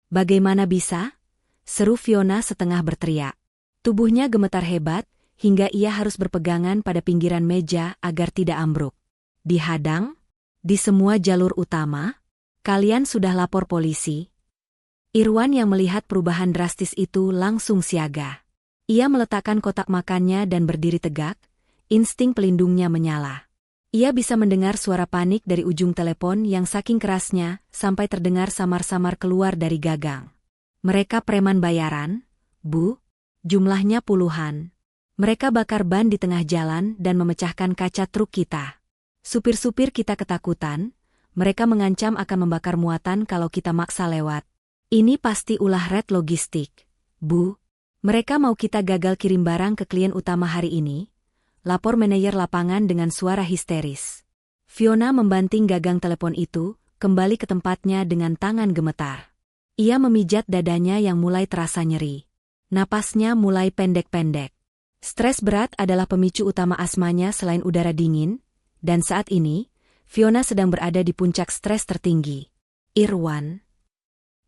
Bagaimana bisa?" seru Fiona setengah berteriak. Tubuhnya gemetar hebat, hingga ia harus berpegangan pada pinggiran meja agar tidak ambruk. "Dihadang? Di semua jalur utama? Kalian sudah lapor polisi?" Irwan yang melihat perubahan drastis itu langsung siaga. Ia meletakkan kotak makannya dan berdiri tegak, insting pelindungnya menyala. Ia bisa mendengar suara panik dari ujung telepon yang saking kerasnya sampai terdengar samar-samar keluar dari gagang. "Mereka preman bayaran, Bu? Jumlahnya puluhan. Mereka bakar ban di tengah jalan dan memecahkan kaca truk kita. Supir-supir kita ketakutan, mereka mengancam akan membakar muatan kalau kita maksa lewat. Ini pasti ulah Red Logistik, Bu. Mereka mau kita gagal kirim barang ke klien utama hari ini," lapor manajer lapangan dengan suara histeris. Fiona membanting gagang telepon itu, kembali ke tempatnya dengan tangan gemetar. Ia memijat dadanya yang mulai terasa nyeri. Napasnya mulai pendek-pendek. Stres berat adalah pemicu utama asmanya selain udara dingin, dan saat ini, Fiona sedang berada di puncak stres tertinggi. "Irwan,"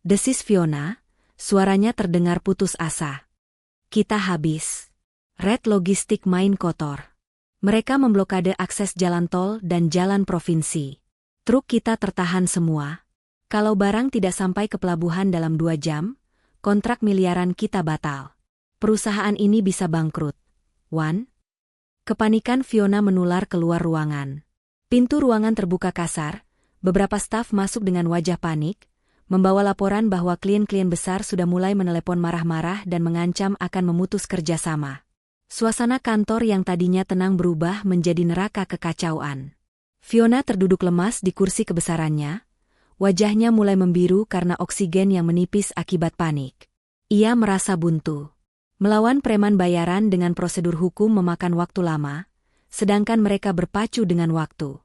desis Fiona, suaranya terdengar putus asa. "Kita habis. Red Logistik main kotor. Mereka memblokade akses jalan tol dan jalan provinsi. Truk kita tertahan semua. Kalau barang tidak sampai ke pelabuhan dalam 2 jam, kontrak miliaran kita batal. Perusahaan ini bisa bangkrut. Wan." Kepanikan Fiona menular keluar ruangan. Pintu ruangan terbuka kasar, beberapa staf masuk dengan wajah panik, membawa laporan bahwa klien-klien besar sudah mulai menelepon marah-marah dan mengancam akan memutus kerjasama. Suasana kantor yang tadinya tenang berubah menjadi neraka kekacauan. Fiona terduduk lemas di kursi kebesarannya, wajahnya mulai membiru karena oksigen yang menipis akibat panik. Ia merasa buntu. Melawan preman bayaran dengan prosedur hukum memakan waktu lama, sedangkan mereka berpacu dengan waktu.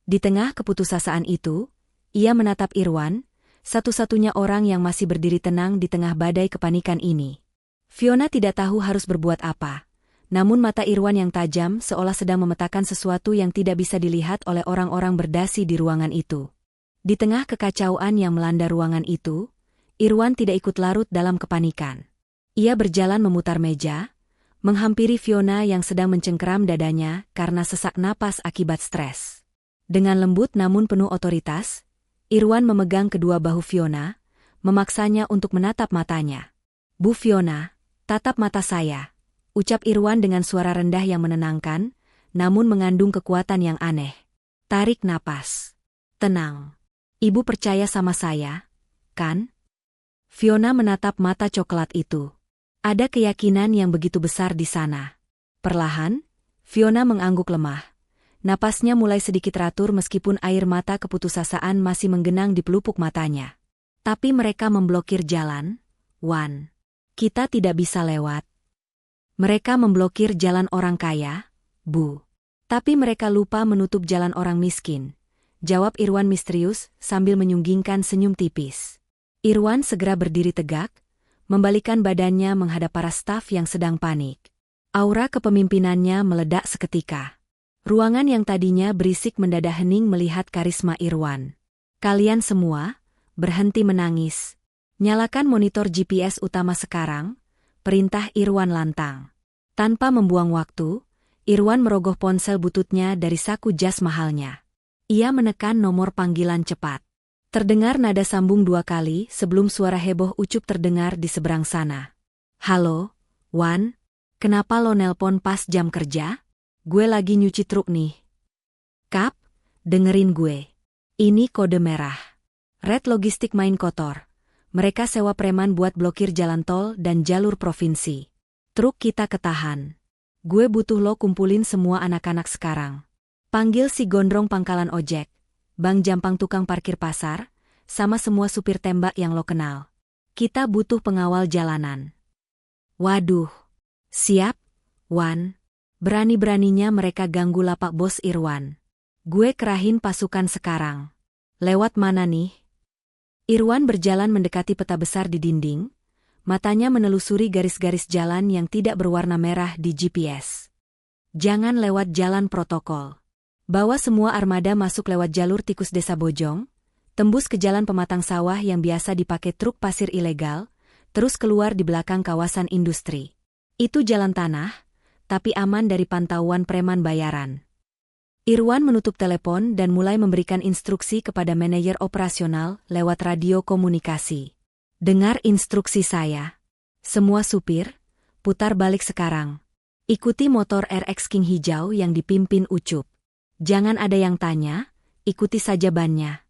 Di tengah keputusasaan itu, ia menatap Irwan, satu-satunya orang yang masih berdiri tenang di tengah badai kepanikan ini. Fiona tidak tahu harus berbuat apa, namun mata Irwan yang tajam seolah sedang memetakan sesuatu yang tidak bisa dilihat oleh orang-orang berdasi di ruangan itu. Di tengah kekacauan yang melanda ruangan itu, Irwan tidak ikut larut dalam kepanikan. Ia berjalan memutar meja, menghampiri Fiona yang sedang mencengkeram dadanya karena sesak napas akibat stres. Dengan lembut namun penuh otoritas, Irwan memegang kedua bahu Fiona, memaksanya untuk menatap matanya. "Bu Fiona, tatap mata saya," ucap Irwan dengan suara rendah yang menenangkan, namun mengandung kekuatan yang aneh. "Tarik napas. Tenang. Ibu percaya sama saya, kan?" Fiona menatap mata coklat itu. Ada keyakinan yang begitu besar di sana. Perlahan, Fiona mengangguk lemah. Napasnya mulai sedikit teratur meskipun air mata keputusasaan masih menggenang di pelupuk matanya. "Tapi mereka memblokir jalan, Wan. Kita tidak bisa lewat." "Mereka memblokir jalan orang kaya, Bu. Tapi mereka lupa menutup jalan orang miskin," jawab Irwan misterius sambil menyunggingkan senyum tipis. Irwan segera berdiri tegak, membalikan badannya menghadap para staf yang sedang panik. Aura kepemimpinannya meledak seketika. Ruangan yang tadinya berisik mendadak hening melihat karisma Irwan. "Kalian semua, berhenti menangis. Nyalakan monitor GPS utama sekarang," perintah Irwan lantang. Tanpa membuang waktu, Irwan merogoh ponsel bututnya dari saku jas mahalnya. Ia menekan nomor panggilan cepat. Terdengar nada sambung 2 kali sebelum suara heboh ucup terdengar di seberang sana. "Halo, Wan? Kenapa lo nelpon pas jam kerja? Gue lagi nyuci truk nih." "Kap, dengerin gue. Ini kode merah. Red Logistik main kotor. Mereka sewa preman buat blokir jalan tol dan jalur provinsi. Truk kita ketahan. Gue butuh lo kumpulin semua anak-anak sekarang. Panggil si gondrong pangkalan ojek. Bang Jampang tukang parkir pasar, sama semua supir tembak yang lo kenal. Kita butuh pengawal jalanan. Waduh. Siap, Wan. Berani-beraninya mereka ganggu lapak bos Irwan. Gue kerahin pasukan sekarang. Lewat mana nih? Irwan berjalan mendekati peta besar di dinding, matanya menelusuri garis-garis jalan yang tidak berwarna merah di GPS. Jangan lewat jalan protokol. Bawa semua armada masuk lewat jalur tikus desa Bojong, tembus ke jalan pematang sawah yang biasa dipakai truk pasir ilegal, terus keluar di belakang kawasan industri. Itu jalan tanah, tapi aman dari pantauan preman bayaran. Irwan menutup telepon dan mulai memberikan instruksi kepada manajer operasional lewat radio komunikasi. Dengar instruksi saya. Semua supir, putar balik sekarang. Ikuti motor RX King hijau yang dipimpin Ucup. Jangan ada yang tanya, ikuti saja bannya.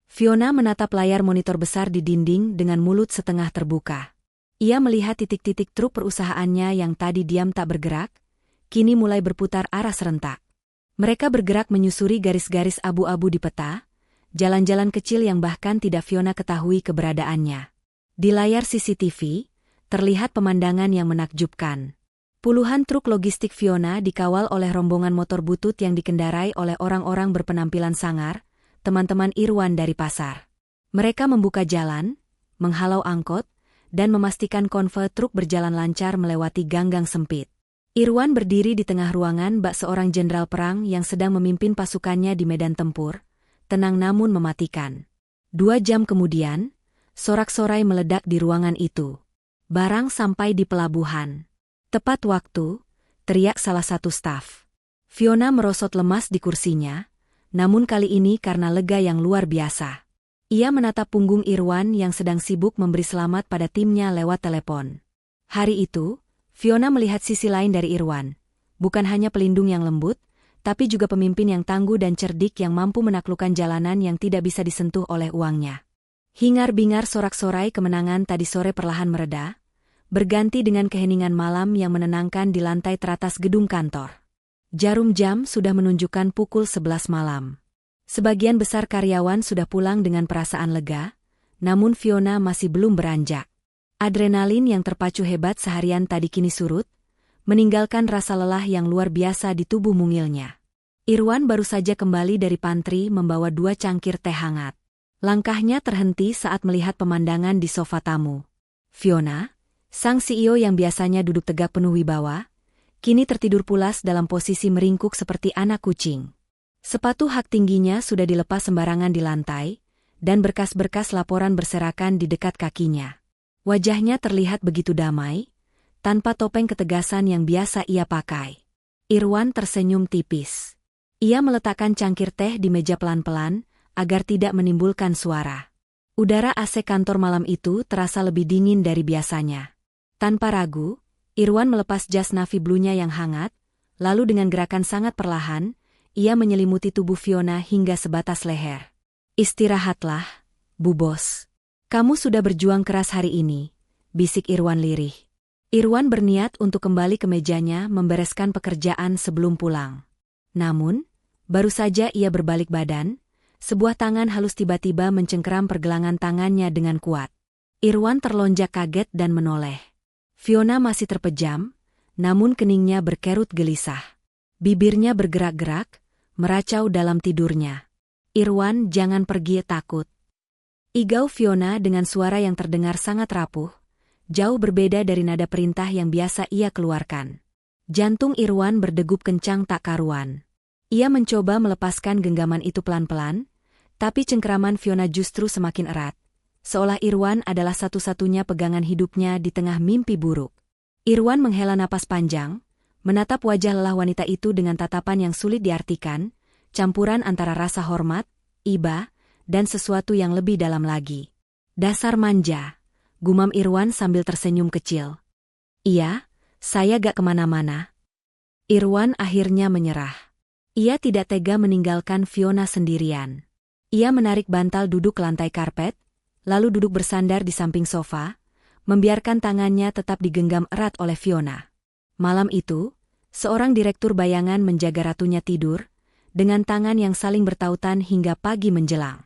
Fiona menatap layar monitor besar di dinding dengan mulut setengah terbuka. Ia melihat titik-titik truk perusahaannya yang tadi diam tak bergerak, kini mulai berputar arah serentak. Mereka bergerak menyusuri garis-garis abu-abu di peta, jalan-jalan kecil yang bahkan tidak Fiona ketahui keberadaannya. Di layar CCTV, terlihat pemandangan yang menakjubkan. Puluhan truk logistik Fiona dikawal oleh rombongan motor butut yang dikendarai oleh orang-orang berpenampilan sangar, teman-teman Irwan dari pasar. Mereka membuka jalan, menghalau angkot, dan memastikan konvoy truk berjalan lancar melewati ganggang sempit. Irwan berdiri di tengah ruangan bak seorang jenderal perang yang sedang memimpin pasukannya di medan tempur, tenang namun mematikan. 2 jam kemudian, sorak-sorai meledak di ruangan itu. Barang sampai di pelabuhan. Tepat waktu, teriak salah satu staf. Fiona merosot lemas di kursinya, namun kali ini karena lega yang luar biasa. Ia menatap punggung Irwan yang sedang sibuk memberi selamat pada timnya lewat telepon. Hari itu, Fiona melihat sisi lain dari Irwan. Bukan hanya pelindung yang lembut, tapi juga pemimpin yang tangguh dan cerdik yang mampu menaklukkan jalanan yang tidak bisa disentuh oleh uangnya. Hingar-bingar sorak-sorai kemenangan tadi sore perlahan mereda, berganti dengan keheningan malam yang menenangkan di lantai teratas gedung kantor. Jarum jam sudah menunjukkan pukul 11 malam. Sebagian besar karyawan sudah pulang dengan perasaan lega, namun Fiona masih belum beranjak. Adrenalin yang terpacu hebat seharian tadi kini surut, meninggalkan rasa lelah yang luar biasa di tubuh mungilnya. Irwan baru saja kembali dari pantry membawa 2 cangkir teh hangat. Langkahnya terhenti saat melihat pemandangan di sofa tamu. Fiona, sang CEO yang biasanya duduk tegak penuh wibawa, kini tertidur pulas dalam posisi meringkuk seperti anak kucing. Sepatu hak tingginya sudah dilepas sembarangan di lantai, dan berkas-berkas laporan berserakan di dekat kakinya. Wajahnya terlihat begitu damai, tanpa topeng ketegasan yang biasa ia pakai. Irwan tersenyum tipis. Ia meletakkan cangkir teh di meja pelan-pelan, agar tidak menimbulkan suara. Udara AC kantor malam itu terasa lebih dingin dari biasanya. Tanpa ragu, Irwan melepas jas navy blue-nya yang hangat, lalu dengan gerakan sangat perlahan, ia menyelimuti tubuh Fiona hingga sebatas leher. Istirahatlah, Bu Bos. Kamu sudah berjuang keras hari ini, bisik Irwan lirih. Irwan berniat untuk kembali ke mejanya membereskan pekerjaan sebelum pulang. Namun, baru saja ia berbalik badan, sebuah tangan halus tiba-tiba mencengkeram pergelangan tangannya dengan kuat. Irwan terlonjak kaget dan menoleh. Fiona masih terpejam, namun keningnya berkerut gelisah. Bibirnya bergerak-gerak, meracau dalam tidurnya. Irwan, jangan pergi, takut. Igau Fiona dengan suara yang terdengar sangat rapuh, jauh berbeda dari nada perintah yang biasa ia keluarkan. Jantung Irwan berdegup kencang tak karuan. Ia mencoba melepaskan genggaman itu pelan-pelan, tapi cengkeraman Fiona justru semakin erat, seolah Irwan adalah satu-satunya pegangan hidupnya di tengah mimpi buruk. Irwan menghela napas panjang, menatap wajah lelah wanita itu dengan tatapan yang sulit diartikan, campuran antara rasa hormat, iba, dan sesuatu yang lebih dalam lagi. Dasar manja, gumam Irwan sambil tersenyum kecil. Iya, saya gak kemana-mana. Irwan akhirnya menyerah. Ia tidak tega meninggalkan Fiona sendirian. Ia menarik bantal duduk ke lantai karpet, lalu duduk bersandar di samping sofa, membiarkan tangannya tetap digenggam erat oleh Fiona. Malam itu, seorang direktur bayangan menjaga ratunya tidur, dengan tangan yang saling bertautan hingga pagi menjelang.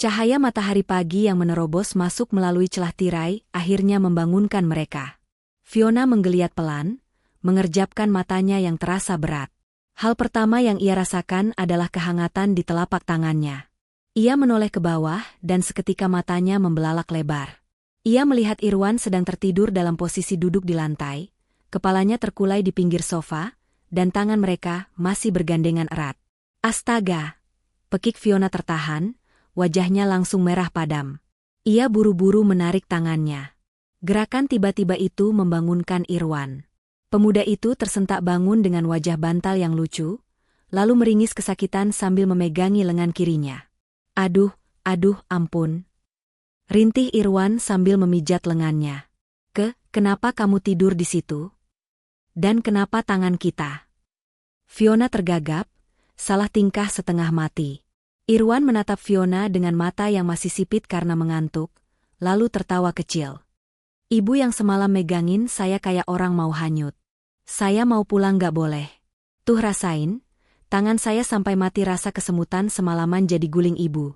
Cahaya matahari pagi yang menerobos masuk melalui celah tirai akhirnya membangunkan mereka. Fiona menggeliat pelan, mengerjapkan matanya yang terasa berat. Hal pertama yang ia rasakan adalah kehangatan di telapak tangannya. Ia menoleh ke bawah dan seketika matanya membelalak lebar. Ia melihat Irwan sedang tertidur dalam posisi duduk di lantai, kepalanya terkulai di pinggir sofa, dan tangan mereka masih bergandengan erat. Astaga! Pekik Fiona tertahan, wajahnya langsung merah padam. Ia buru-buru menarik tangannya. Gerakan tiba-tiba itu membangunkan Irwan. Pemuda itu tersentak bangun dengan wajah bantal yang lucu, lalu meringis kesakitan sambil memegangi lengan kirinya. Aduh, ampun. Rintih Irwan sambil memijat lengannya. Kenapa kamu tidur di situ? Dan kenapa tangan kita? Fiona tergagap, salah tingkah setengah mati. Irwan menatap Fiona dengan mata yang masih sipit karena mengantuk, lalu tertawa kecil. Ibu yang semalam megangin saya kayak orang mau hanyut. Saya mau pulang gak boleh. Tuh rasain, tangan saya sampai mati rasa kesemutan semalaman jadi guling ibu.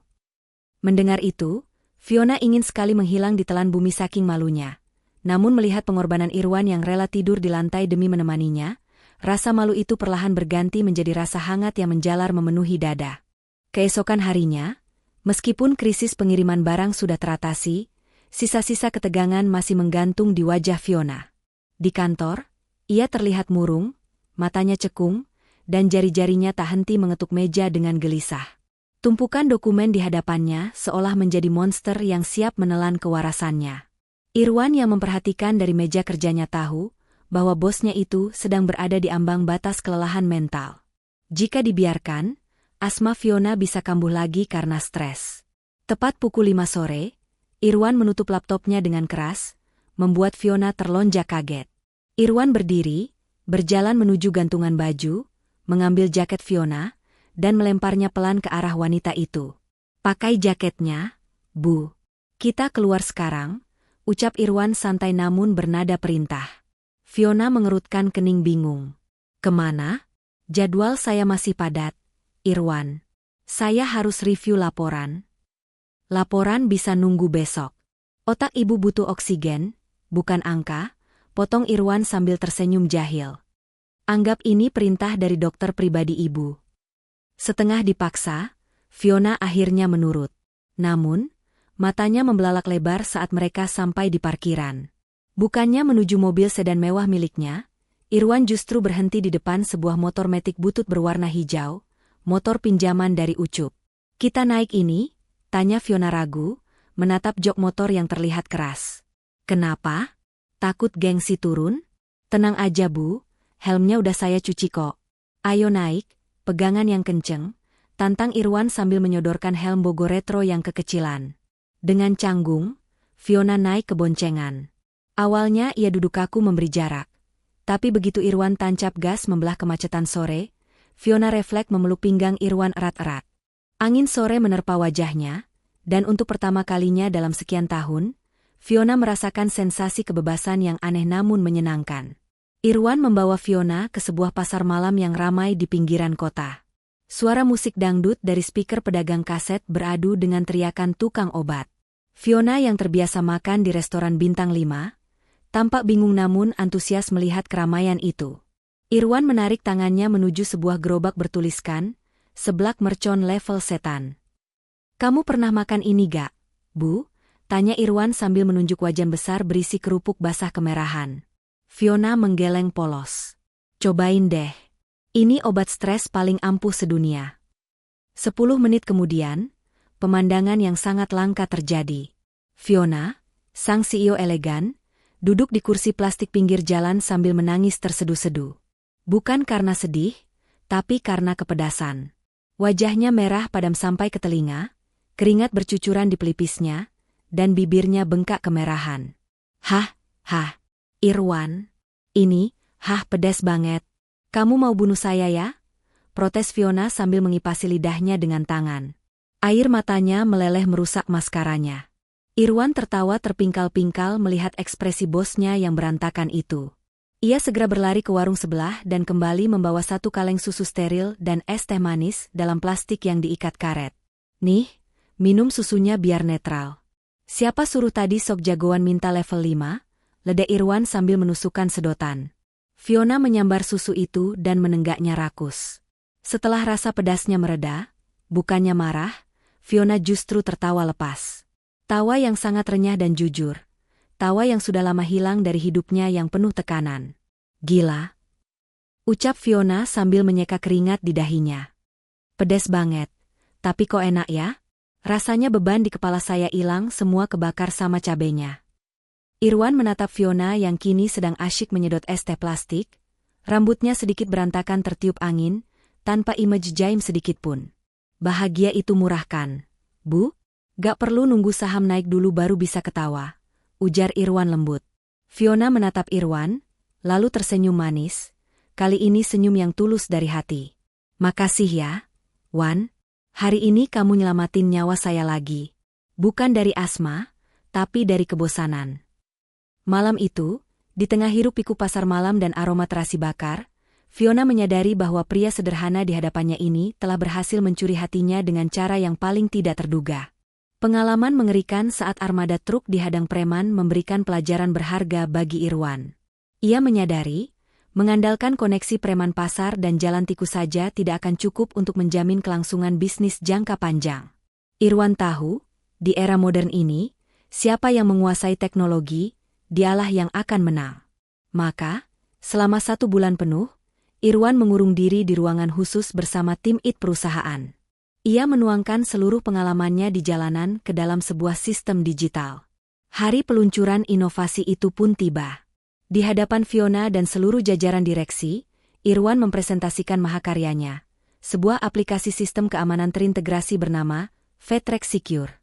Mendengar itu, Fiona ingin sekali menghilang di telan bumi saking malunya. Namun melihat pengorbanan Irwan yang rela tidur di lantai demi menemaninya, rasa malu itu perlahan berganti menjadi rasa hangat yang menjalar memenuhi dada. Keesokan harinya, meskipun krisis pengiriman barang sudah teratasi, sisa-sisa ketegangan masih menggantung di wajah Fiona. Di kantor, ia terlihat murung, matanya cekung, dan jari-jarinya tak henti mengetuk meja dengan gelisah. Tumpukan dokumen di hadapannya seolah menjadi monster yang siap menelan kewarasannya. Irwan yang memperhatikan dari meja kerjanya tahu bahwa bosnya itu sedang berada di ambang batas kelelahan mental. Jika dibiarkan, asma Fiona bisa kambuh lagi karena stres. Tepat pukul 5 sore, Irwan menutup laptopnya dengan keras, membuat Fiona terlonjak kaget. Irwan berdiri, berjalan menuju gantungan baju, mengambil jaket Fiona, dan melemparnya pelan ke arah wanita itu. Pakai jaketnya, Bu. Kita keluar sekarang, ucap Irwan santai namun bernada perintah. Fiona mengerutkan kening bingung. Kemana? Jadwal saya masih padat. Irwan, saya harus review laporan. Laporan bisa nunggu besok. Otak ibu butuh oksigen, bukan angka, potong Irwan sambil tersenyum jahil. Anggap ini perintah dari dokter pribadi ibu. Setengah dipaksa, Fiona akhirnya menurut. Namun, matanya membelalak lebar saat mereka sampai di parkiran. Bukannya menuju mobil sedan mewah miliknya, Irwan justru berhenti di depan sebuah motor metik butut berwarna hijau, motor pinjaman dari Ucup. Kita naik ini? Tanya Fiona ragu, menatap jok motor yang terlihat keras. Kenapa? Takut gengsi turun? Tenang aja Bu, helmnya udah saya cuci kok. Ayo naik, pegangan yang kenceng, tantang Irwan sambil menyodorkan helm Bogo retro yang kekecilan. Dengan canggung, Fiona naik ke boncengan. Awalnya ia duduk kaku memberi jarak. Tapi begitu Irwan tancap gas membelah kemacetan sore, Fiona refleks memeluk pinggang Irwan erat-erat. Angin sore menerpa wajahnya, dan untuk pertama kalinya dalam sekian tahun, Fiona merasakan sensasi kebebasan yang aneh namun menyenangkan. Irwan membawa Fiona ke sebuah pasar malam yang ramai di pinggiran kota. Suara musik dangdut dari speaker pedagang kaset beradu dengan teriakan tukang obat. Fiona yang terbiasa makan di restoran bintang 5, tampak bingung namun antusias melihat keramaian itu. Irwan menarik tangannya menuju sebuah gerobak bertuliskan, seblak mercon level setan. Kamu pernah makan ini gak, Bu? Tanya Irwan sambil menunjuk wajan besar berisi kerupuk basah kemerahan. Fiona menggeleng polos. Cobain deh. Ini obat stres paling ampuh sedunia. 10 menit kemudian, pemandangan yang sangat langka terjadi. Fiona, sang CEO elegan, duduk di kursi plastik pinggir jalan sambil menangis terseduh-seduh. Bukan karena sedih, tapi karena kepedasan. Wajahnya merah padam sampai ke telinga, keringat bercucuran di pelipisnya, dan bibirnya bengkak kemerahan. Hah, Irwan. Ini, pedas banget. Kamu mau bunuh saya ya? Protes Fiona sambil mengipasi lidahnya dengan tangan. Air matanya meleleh merusak maskaranya. Irwan tertawa terpingkal-pingkal melihat ekspresi bosnya yang berantakan itu. Ia segera berlari ke warung sebelah dan kembali membawa satu kaleng susu steril dan es teh manis dalam plastik yang diikat karet. Nih, minum susunya biar netral. Siapa suruh tadi sok jagoan minta level 5? Ledek Irwan sambil menusukkan sedotan. Fiona menyambar susu itu dan menenggaknya rakus. Setelah rasa pedasnya mereda, bukannya marah, Fiona justru tertawa lepas. Tawa yang sangat renyah dan jujur. Tawa yang sudah lama hilang dari hidupnya yang penuh tekanan. Gila, ucap Fiona sambil menyeka keringat di dahinya. Pedes banget, tapi kok enak ya? Rasanya beban di kepala saya hilang semua kebakar sama cabenya. Irwan menatap Fiona yang kini sedang asyik menyedot es teh plastik. Rambutnya sedikit berantakan tertiup angin, tanpa image jaim sedikit pun. Bahagia itu murah kan, Bu? Gak perlu nunggu saham naik dulu baru bisa ketawa, ujar Irwan lembut. Fiona menatap Irwan, lalu tersenyum manis. Kali ini senyum yang tulus dari hati. Makasih ya, Wan. Hari ini kamu nyelamatin nyawa saya lagi. Bukan dari asma, tapi dari kebosanan. Malam itu, di tengah hiruk-pikuk pasar malam dan aroma terasi bakar, Fiona menyadari bahwa pria sederhana di hadapannya ini telah berhasil mencuri hatinya dengan cara yang paling tidak terduga. Pengalaman mengerikan saat armada truk dihadang preman memberikan pelajaran berharga bagi Irwan. Ia menyadari, mengandalkan koneksi preman pasar dan jalan tikus saja tidak akan cukup untuk menjamin kelangsungan bisnis jangka panjang. Irwan tahu, di era modern ini, siapa yang menguasai teknologi, dialah yang akan menang. Maka, selama 1 bulan penuh, Irwan mengurung diri di ruangan khusus bersama tim IT perusahaan. Ia menuangkan seluruh pengalamannya di jalanan ke dalam sebuah sistem digital. Hari peluncuran inovasi itu pun tiba. Di hadapan Fiona dan seluruh jajaran direksi, Irwan mempresentasikan mahakaryanya, sebuah aplikasi sistem keamanan terintegrasi bernama Vetrex Secure.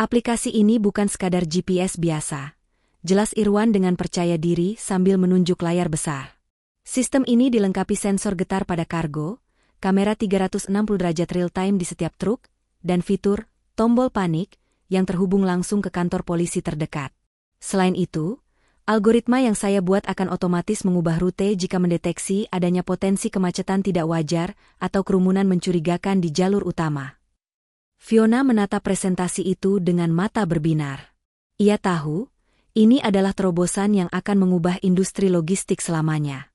Aplikasi ini bukan sekadar GPS biasa. Jelas Irwan dengan percaya diri sambil menunjuk layar besar. Sistem ini dilengkapi sensor getar pada kargo, kamera 360 derajat real-time di setiap truk, dan fitur tombol panik yang terhubung langsung ke kantor polisi terdekat. Selain itu, algoritma yang saya buat akan otomatis mengubah rute jika mendeteksi adanya potensi kemacetan tidak wajar atau kerumunan mencurigakan di jalur utama. Fiona menatap presentasi itu dengan mata berbinar. Ia tahu, ini adalah terobosan yang akan mengubah industri logistik selamanya.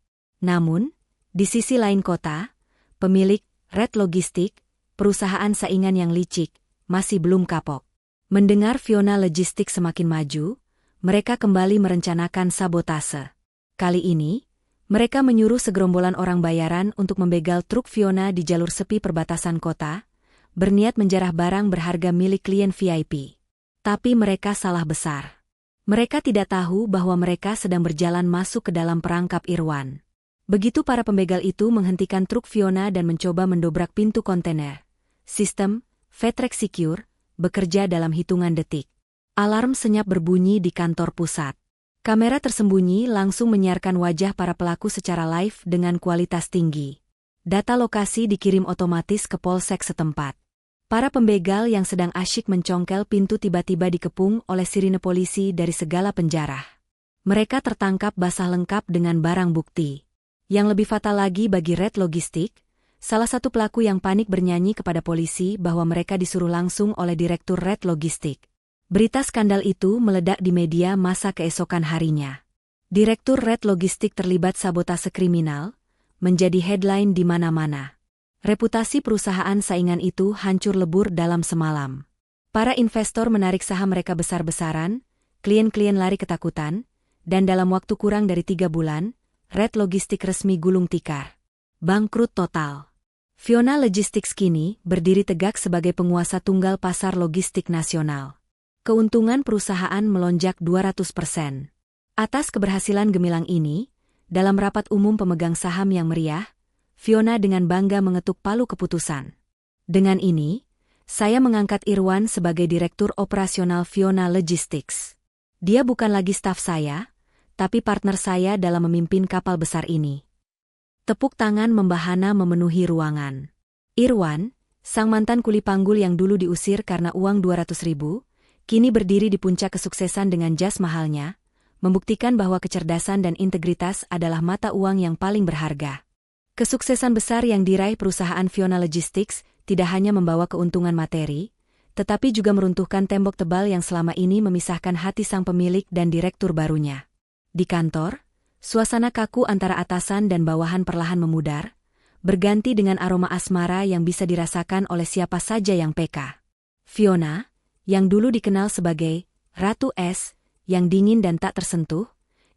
Namun, di sisi lain kota, pemilik Red Logistik, perusahaan saingan yang licik, masih belum kapok. Mendengar Fiona Logistik semakin maju, mereka kembali merencanakan sabotase. Kali ini, mereka menyuruh segerombolan orang bayaran untuk membegal truk Fiona di jalur sepi perbatasan kota, berniat menjarah barang berharga milik klien VIP. Tapi mereka salah besar. Mereka tidak tahu bahwa mereka sedang berjalan masuk ke dalam perangkap Irwan. Begitu para pembegal itu menghentikan truk Fiona dan mencoba mendobrak pintu kontainer, sistem Vetrex Secure bekerja dalam hitungan detik. Alarm senyap berbunyi di kantor pusat. Kamera tersembunyi langsung menyiarkan wajah para pelaku secara live dengan kualitas tinggi. Data lokasi dikirim otomatis ke polsek setempat. Para pembegal yang sedang asyik mencongkel pintu tiba-tiba dikepung oleh sirine polisi dari segala penjara. Mereka tertangkap basah lengkap dengan barang bukti. Yang lebih fatal lagi bagi Red Logistik, salah satu pelaku yang panik bernyanyi kepada polisi bahwa mereka disuruh langsung oleh Direktur Red Logistik. Berita skandal itu meledak di media massa keesokan harinya. Direktur Red Logistik terlibat sabotase kriminal, menjadi headline di mana-mana. Reputasi perusahaan saingan itu hancur lebur dalam semalam. Para investor menarik saham mereka besar-besaran, klien-klien lari ketakutan, dan dalam waktu kurang dari 3 bulan, Red Logistik resmi gulung tikar. Bangkrut total. Fiona Logistics kini berdiri tegak sebagai penguasa tunggal pasar logistik nasional. Keuntungan perusahaan melonjak 200%. Atas keberhasilan gemilang ini, dalam rapat umum pemegang saham yang meriah, Fiona dengan bangga mengetuk palu keputusan. Dengan ini, saya mengangkat Irwan sebagai Direktur Operasional Fiona Logistics. Dia bukan lagi staf saya, tapi partner saya dalam memimpin kapal besar ini. Tepuk tangan membahana memenuhi ruangan. Irwan, sang mantan kuli panggul yang dulu diusir karena uang 200.000, kini berdiri di puncak kesuksesan dengan jas mahalnya, membuktikan bahwa kecerdasan dan integritas adalah mata uang yang paling berharga. Kesuksesan besar yang diraih perusahaan Fiona Logistics tidak hanya membawa keuntungan materi, tetapi juga meruntuhkan tembok tebal yang selama ini memisahkan hati sang pemilik dan direktur barunya. Di kantor, suasana kaku antara atasan dan bawahan perlahan memudar, berganti dengan aroma asmara yang bisa dirasakan oleh siapa saja yang peka. Fiona, yang dulu dikenal sebagai Ratu Es, yang dingin dan tak tersentuh,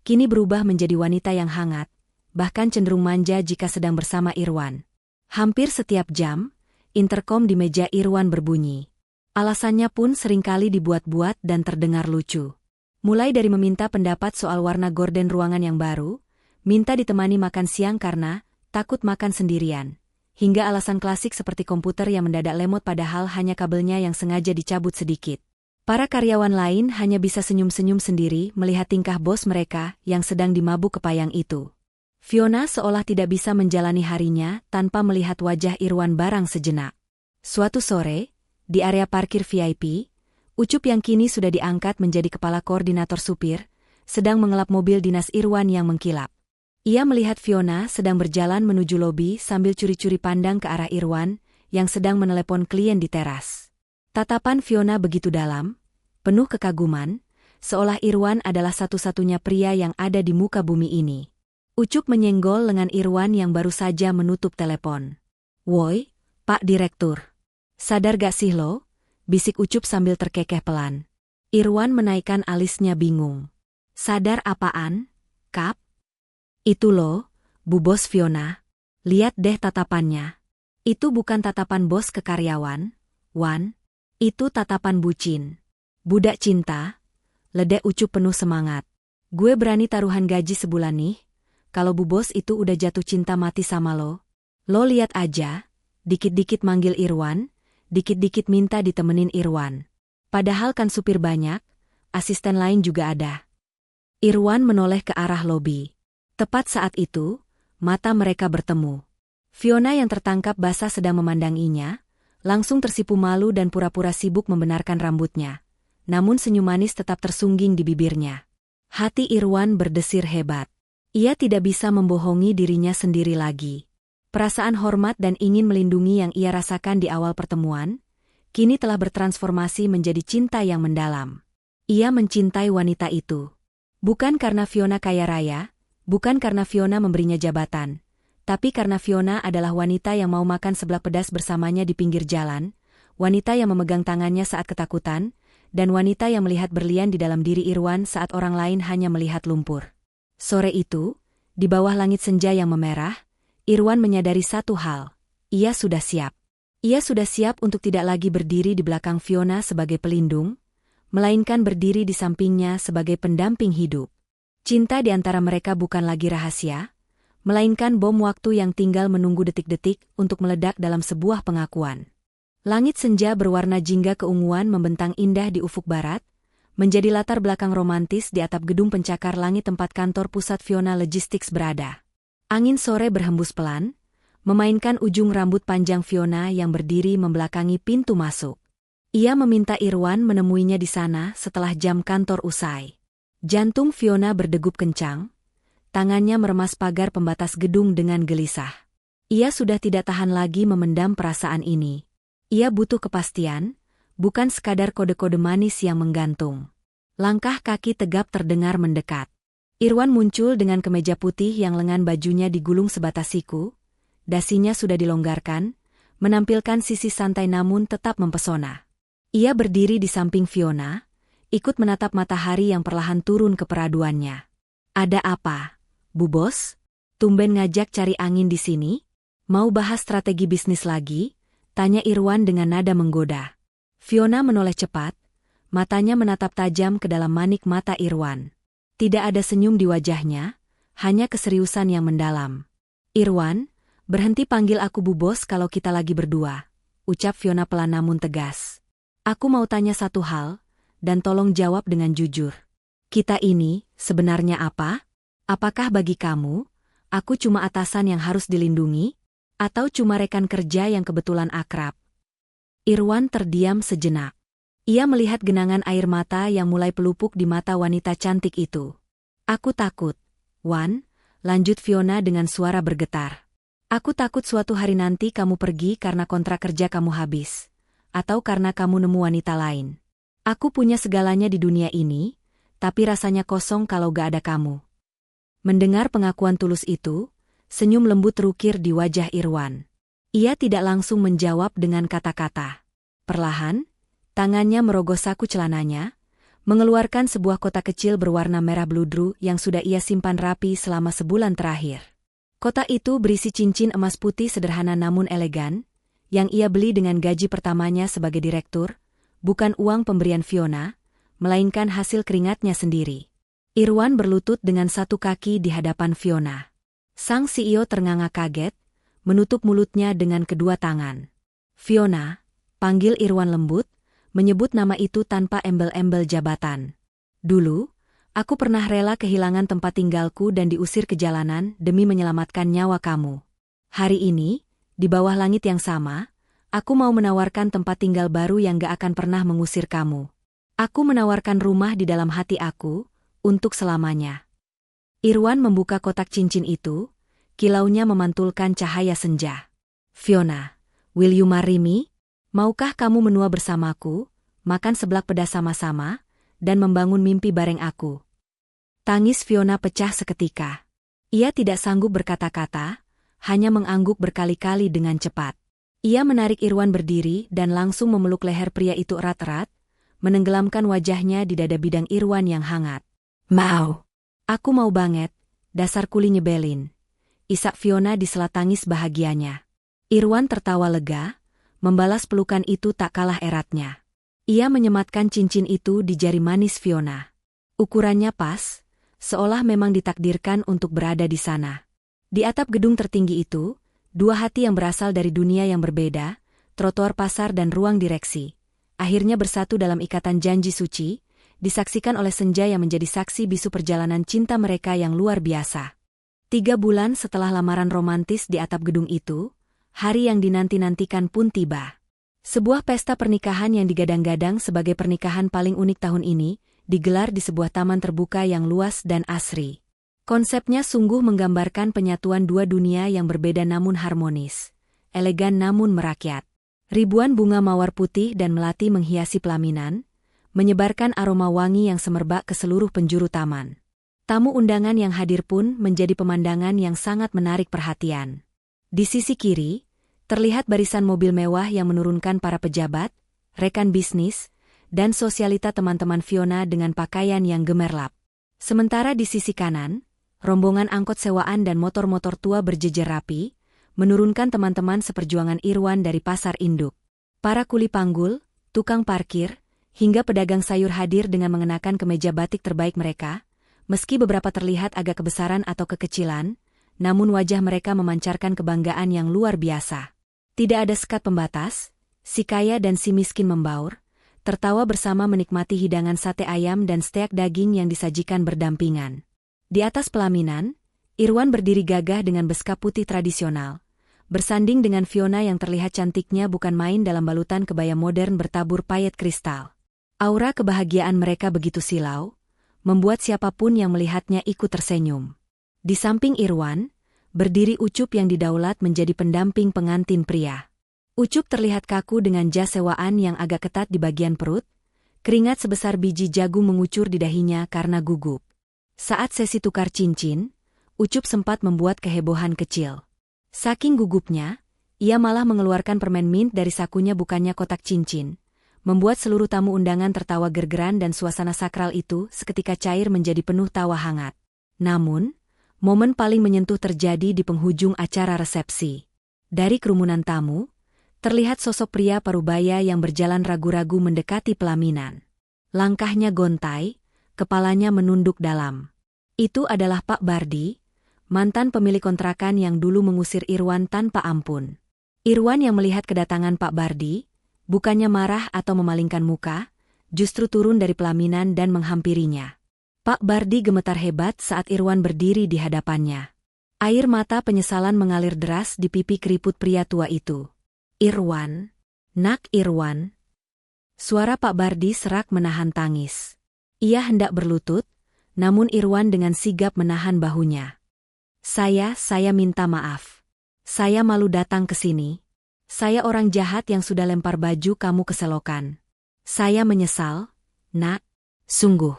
kini berubah menjadi wanita yang hangat, bahkan cenderung manja jika sedang bersama Irwan. Hampir setiap jam, interkom di meja Irwan berbunyi. Alasannya pun seringkali dibuat-buat dan terdengar lucu. Mulai dari meminta pendapat soal warna gorden ruangan yang baru, minta ditemani makan siang karena takut makan sendirian, hingga alasan klasik seperti komputer yang mendadak lemot padahal hanya kabelnya yang sengaja dicabut sedikit. Para karyawan lain hanya bisa senyum-senyum sendiri melihat tingkah bos mereka yang sedang dimabuk kepayang itu. Fiona seolah tidak bisa menjalani harinya tanpa melihat wajah Irwan barang sejenak. Suatu sore, di area parkir VIP, Ucup yang kini sudah diangkat menjadi kepala koordinator supir, sedang mengelap mobil dinas Irwan yang mengkilap. Ia melihat Fiona sedang berjalan menuju lobi sambil curi-curi pandang ke arah Irwan yang sedang menelepon klien di teras. Tatapan Fiona begitu dalam, penuh kekaguman, seolah Irwan adalah satu-satunya pria yang ada di muka bumi ini. Ucup menyenggol lengan Irwan yang baru saja menutup telepon. "Woi, Pak Direktur. Sadar gak sih lo?" bisik Ucup sambil terkekeh pelan. Irwan menaikkan alisnya bingung. "Sadar apaan, Kap?" "Itu loh, Bu Bos Fiona. Lihat deh tatapannya. Itu bukan tatapan bos ke karyawan, Wan. Itu tatapan bucin. Budak cinta," ledek Ucup penuh semangat. "Gue berani taruhan gaji sebulan nih, kalau Bu Bos itu udah jatuh cinta mati sama lo. Lo lihat aja," dikit-dikit manggil Irwan, dikit-dikit minta ditemenin Irwan. Padahal kan supir banyak, asisten lain juga ada. Irwan menoleh ke arah lobi. Tepat saat itu, mata mereka bertemu. Fiona yang tertangkap basah sedang memandanginya, langsung tersipu malu dan pura-pura sibuk membenarkan rambutnya. Namun senyum manis tetap tersungging di bibirnya. Hati Irwan berdesir hebat. Ia tidak bisa membohongi dirinya sendiri lagi. Perasaan hormat dan ingin melindungi yang ia rasakan di awal pertemuan, kini telah bertransformasi menjadi cinta yang mendalam. Ia mencintai wanita itu. Bukan karena Fiona kaya raya, bukan karena Fiona memberinya jabatan, tapi karena Fiona adalah wanita yang mau makan seblak pedas bersamanya di pinggir jalan, wanita yang memegang tangannya saat ketakutan, dan wanita yang melihat berlian di dalam diri Irwan saat orang lain hanya melihat lumpur. Sore itu, di bawah langit senja yang memerah, Irwan menyadari satu hal, ia sudah siap. Ia sudah siap untuk tidak lagi berdiri di belakang Fiona sebagai pelindung, melainkan berdiri di sampingnya sebagai pendamping hidup. Cinta di antara mereka bukan lagi rahasia, melainkan bom waktu yang tinggal menunggu detik-detik untuk meledak dalam sebuah pengakuan. Langit senja berwarna jingga keunguan membentang indah di ufuk barat, menjadi latar belakang romantis di atap gedung pencakar langit tempat kantor pusat Fiona Logistics berada. Angin sore berhembus pelan, memainkan ujung rambut panjang Fiona yang berdiri membelakangi pintu masuk. Ia meminta Irwan menemuinya di sana setelah jam kantor usai. Jantung Fiona berdegup kencang, tangannya meremas pagar pembatas gedung dengan gelisah. Ia sudah tidak tahan lagi memendam perasaan ini. Ia butuh kepastian, bukan sekadar kode-kode manis yang menggantung. Langkah kaki tegap terdengar mendekat. Irwan muncul dengan kemeja putih yang lengan bajunya digulung sebatas siku, dasinya sudah dilonggarkan, menampilkan sisi santai namun tetap mempesona. Ia berdiri di samping Fiona, ikut menatap matahari yang perlahan turun ke peraduannya. "Ada apa, Bu Bos? Tumben ngajak cari angin di sini? Mau bahas strategi bisnis lagi?" tanya Irwan dengan nada menggoda. Fiona menoleh cepat, matanya menatap tajam ke dalam manik mata Irwan. Tidak ada senyum di wajahnya, hanya keseriusan yang mendalam. "Irwan, berhenti panggil aku Bu Bos kalau kita lagi berdua," ucap Fiona pelan namun tegas. "Aku mau tanya satu hal, dan tolong jawab dengan jujur. Kita ini, sebenarnya apa? Apakah bagi kamu, aku cuma atasan yang harus dilindungi? Atau cuma rekan kerja yang kebetulan akrab?" Irwan terdiam sejenak. Ia melihat genangan air mata yang mulai pelupuk di mata wanita cantik itu. Aku takut, Wan, lanjut Fiona dengan suara bergetar. Aku takut suatu hari nanti kamu pergi karena kontrak kerja kamu habis. Atau karena kamu nemu wanita lain. Aku punya segalanya di dunia ini, tapi rasanya kosong kalau gak ada kamu. Mendengar pengakuan tulus itu, senyum lembut terukir di wajah Irwan. Ia tidak langsung menjawab dengan kata-kata. Perlahan, tangannya merogoh saku celananya, mengeluarkan sebuah kotak kecil berwarna merah bludru yang sudah ia simpan rapi selama sebulan terakhir. Kotak itu berisi cincin emas putih sederhana namun elegan, yang ia beli dengan gaji pertamanya sebagai direktur, bukan uang pemberian Fiona, melainkan hasil keringatnya sendiri. Irwan berlutut dengan satu kaki di hadapan Fiona. Sang CEO ternganga kaget, menutup mulutnya dengan kedua tangan. Fiona, panggil Irwan lembut, menyebut nama itu tanpa embel-embel jabatan. Dulu, aku pernah rela kehilangan tempat tinggalku dan diusir ke jalanan demi menyelamatkan nyawa kamu. Hari ini, di bawah langit yang sama, aku mau menawarkan tempat tinggal baru yang gak akan pernah mengusir kamu. Aku menawarkan rumah di dalam hati aku, untuk selamanya. Irwan membuka kotak cincin itu, kilaunya memantulkan cahaya senja. Fiona, will you marry me? Maukah kamu menua bersamaku, makan seblak pedas sama-sama, dan membangun mimpi bareng aku? Tangis Fiona pecah seketika. Ia tidak sanggup berkata-kata, hanya mengangguk berkali-kali dengan cepat. Ia menarik Irwan berdiri dan langsung memeluk leher pria itu erat-erat, menenggelamkan wajahnya di dada bidang Irwan yang hangat. Mau. Aku mau banget, dasar kuli nyebelin. Isak Fiona di sela tangis bahagianya. Irwan tertawa lega, membalas pelukan itu tak kalah eratnya. Ia menyematkan cincin itu di jari manis Fiona. Ukurannya pas, seolah memang ditakdirkan untuk berada di sana. Di atap gedung tertinggi itu, dua hati yang berasal dari dunia yang berbeda, trotoar pasar dan ruang direksi, akhirnya bersatu dalam ikatan janji suci, disaksikan oleh senja yang menjadi saksi bisu perjalanan cinta mereka yang luar biasa. 3 bulan setelah lamaran romantis di atap gedung itu, hari yang dinanti-nantikan pun tiba. Sebuah pesta pernikahan yang digadang-gadang sebagai pernikahan paling unik tahun ini, digelar di sebuah taman terbuka yang luas dan asri. Konsepnya sungguh menggambarkan penyatuan dua dunia yang berbeda namun harmonis, elegan namun merakyat. Ribuan bunga mawar putih dan melati menghiasi pelaminan, menyebarkan aroma wangi yang semerbak ke seluruh penjuru taman. Tamu undangan yang hadir pun menjadi pemandangan yang sangat menarik perhatian. Di sisi kiri, terlihat barisan mobil mewah yang menurunkan para pejabat, rekan bisnis, dan sosialita teman-teman Fiona dengan pakaian yang gemerlap. Sementara di sisi kanan, rombongan angkot sewaan dan motor-motor tua berjejer rapi, menurunkan teman-teman seperjuangan Irwan dari pasar induk. Para kuli panggul, tukang parkir, hingga pedagang sayur hadir dengan mengenakan kemeja batik terbaik mereka, meski beberapa terlihat agak kebesaran atau kekecilan, namun wajah mereka memancarkan kebanggaan yang luar biasa. Tidak ada sekat pembatas, si kaya dan si miskin membaur, tertawa bersama menikmati hidangan sate ayam dan steak daging yang disajikan berdampingan. Di atas pelaminan, Irwan berdiri gagah dengan beskap putih tradisional, bersanding dengan Fiona yang terlihat cantiknya bukan main dalam balutan kebaya modern bertabur payet kristal. Aura kebahagiaan mereka begitu silau, membuat siapapun yang melihatnya ikut tersenyum. Di samping Irwan, berdiri Ucup yang didaulat menjadi pendamping pengantin pria. Ucup terlihat kaku dengan jas sewaan yang agak ketat di bagian perut, keringat sebesar biji jagung mengucur di dahinya karena gugup. Saat sesi tukar cincin, Ucup sempat membuat kehebohan kecil. Saking gugupnya, ia malah mengeluarkan permen mint dari sakunya bukannya kotak cincin, membuat seluruh tamu undangan tertawa gergeran dan suasana sakral itu seketika cair menjadi penuh tawa hangat. Namun, momen paling menyentuh terjadi di penghujung acara resepsi. Dari kerumunan tamu, terlihat sosok pria parubaya yang berjalan ragu-ragu mendekati pelaminan. Langkahnya gontai, kepalanya menunduk dalam. Itu adalah Pak Bardi, mantan pemilik kontrakan yang dulu mengusir Irwan tanpa ampun. Irwan yang melihat kedatangan Pak Bardi, bukannya marah atau memalingkan muka, justru turun dari pelaminan dan menghampirinya. Pak Bardi gemetar hebat saat Irwan berdiri di hadapannya. Air mata penyesalan mengalir deras di pipi keriput pria tua itu. Irwan, nak Irwan. Suara Pak Bardi serak menahan tangis. Ia hendak berlutut, Namun Irwan dengan sigap menahan bahunya. Saya minta maaf. Saya malu datang ke sini. Saya orang jahat yang sudah lempar baju kamu ke selokan. Saya menyesal, Nak. Sungguh.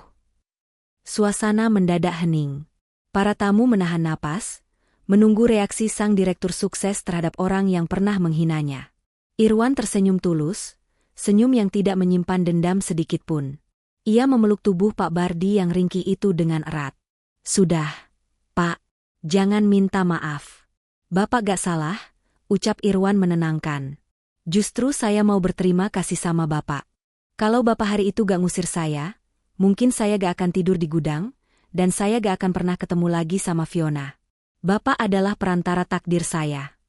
Suasana mendadak hening. Para tamu menahan napas, menunggu reaksi sang direktur sukses terhadap orang yang pernah menghinanya. Irwan tersenyum tulus, senyum yang tidak menyimpan dendam sedikitpun. Ia memeluk tubuh Pak Bardi yang ringkih itu dengan erat. Sudah, Pak, jangan minta maaf. Bapak gak salah, ucap Irwan menenangkan. Justru saya mau berterima kasih sama Bapak. Kalau Bapak hari itu gak ngusir saya, mungkin saya gak akan tidur di gudang, dan saya gak akan pernah ketemu lagi sama Fiona. Bapak adalah perantara takdir saya.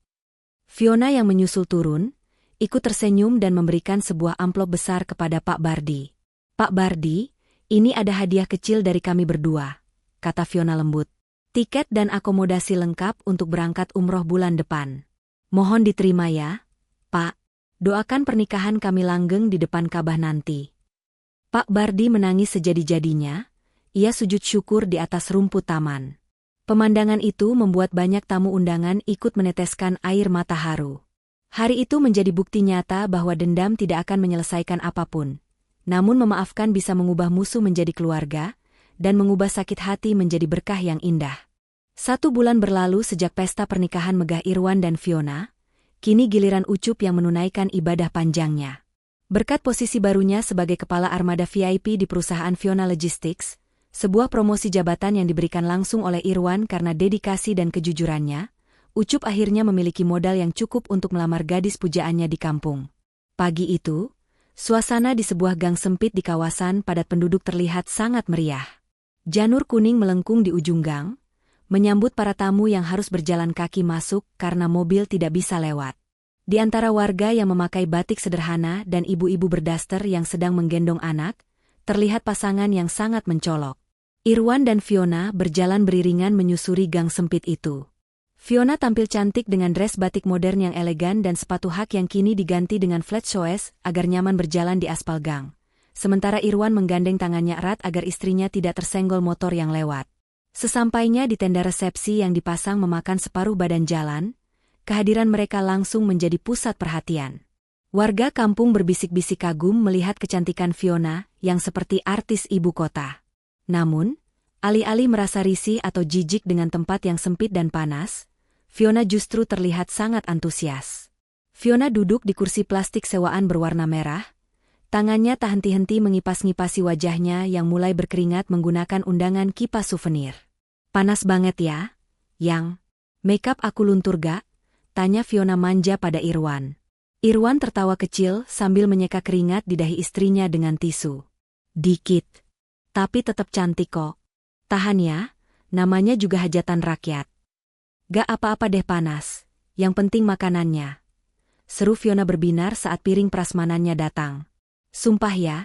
Fiona yang menyusul turun, ikut tersenyum dan memberikan sebuah amplop besar kepada Pak Bardi. Pak Bardi, ini ada hadiah kecil dari kami berdua, kata Fiona lembut. Tiket dan akomodasi lengkap untuk berangkat umroh bulan depan. Mohon diterima ya, Pak. Doakan pernikahan kami langgeng di depan Ka'bah nanti. Pak Bardi menangis sejadi-jadinya, ia sujud syukur di atas rumput taman. Pemandangan itu membuat banyak tamu undangan ikut meneteskan air mata haru. Hari itu menjadi bukti nyata bahwa dendam tidak akan menyelesaikan apapun. Namun memaafkan bisa mengubah musuh menjadi keluarga, dan mengubah sakit hati menjadi berkah yang indah. 1 bulan berlalu sejak pesta pernikahan megah Irwan dan Fiona, kini giliran Ucup yang menunaikan ibadah panjangnya. Berkat posisi barunya sebagai kepala armada VIP di perusahaan Fiona Logistics, sebuah promosi jabatan yang diberikan langsung oleh Irwan karena dedikasi dan kejujurannya, Ucup akhirnya memiliki modal yang cukup untuk melamar gadis pujaannya di kampung. Pagi itu, suasana di sebuah gang sempit di kawasan padat penduduk terlihat sangat meriah. Janur kuning melengkung di ujung gang, menyambut para tamu yang harus berjalan kaki masuk karena mobil tidak bisa lewat. Di antara warga yang memakai batik sederhana dan ibu-ibu berdaster yang sedang menggendong anak, terlihat pasangan yang sangat mencolok. Irwan dan Fiona berjalan beriringan menyusuri gang sempit itu. Fiona tampil cantik dengan dress batik modern yang elegan dan sepatu hak yang kini diganti dengan flat shoes agar nyaman berjalan di aspal gang. Sementara Irwan menggandeng tangannya erat agar istrinya tidak tersenggol motor yang lewat. Sesampainya di tenda resepsi yang dipasang memakan separuh badan jalan, kehadiran mereka langsung menjadi pusat perhatian. Warga kampung berbisik-bisik kagum melihat kecantikan Fiona yang seperti artis ibu kota. Namun, alih-alih merasa risih atau jijik dengan tempat yang sempit dan panas, Fiona justru terlihat sangat antusias. Fiona duduk di kursi plastik sewaan berwarna merah, tangannya tak henti-henti mengipas-ngipasi wajahnya yang mulai berkeringat menggunakan undangan kipas souvenir. Panas banget ya, Yang? Makeup aku luntur gak? Tanya Fiona manja pada Irwan. Irwan tertawa kecil sambil menyeka keringat di dahi istrinya dengan tisu. Dikit. Tapi tetap cantik kok. Tahan ya, namanya juga hajatan rakyat. Gak apa-apa deh panas, yang penting makanannya. Seru Fiona berbinar saat piring prasmanannya datang. Sumpah ya,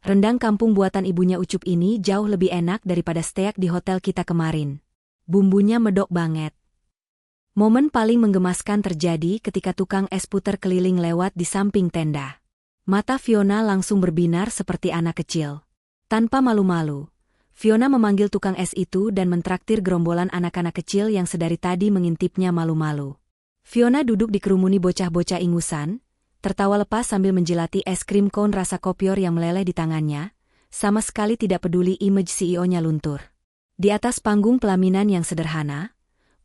rendang kampung buatan ibunya Ucup ini jauh lebih enak daripada steak di hotel kita kemarin. Bumbunya medok banget. Momen paling menggemaskan terjadi ketika tukang es puter keliling lewat di samping tenda. Mata Fiona langsung berbinar seperti anak kecil. Tanpa malu-malu, Fiona memanggil tukang es itu dan mentraktir gerombolan anak-anak kecil yang sedari tadi mengintipnya malu-malu. Fiona duduk dikerumuni bocah-bocah ingusan, tertawa lepas sambil menjilati es krim cone rasa kopior yang meleleh di tangannya, sama sekali tidak peduli image CEO-nya luntur. Di atas panggung pelaminan yang sederhana,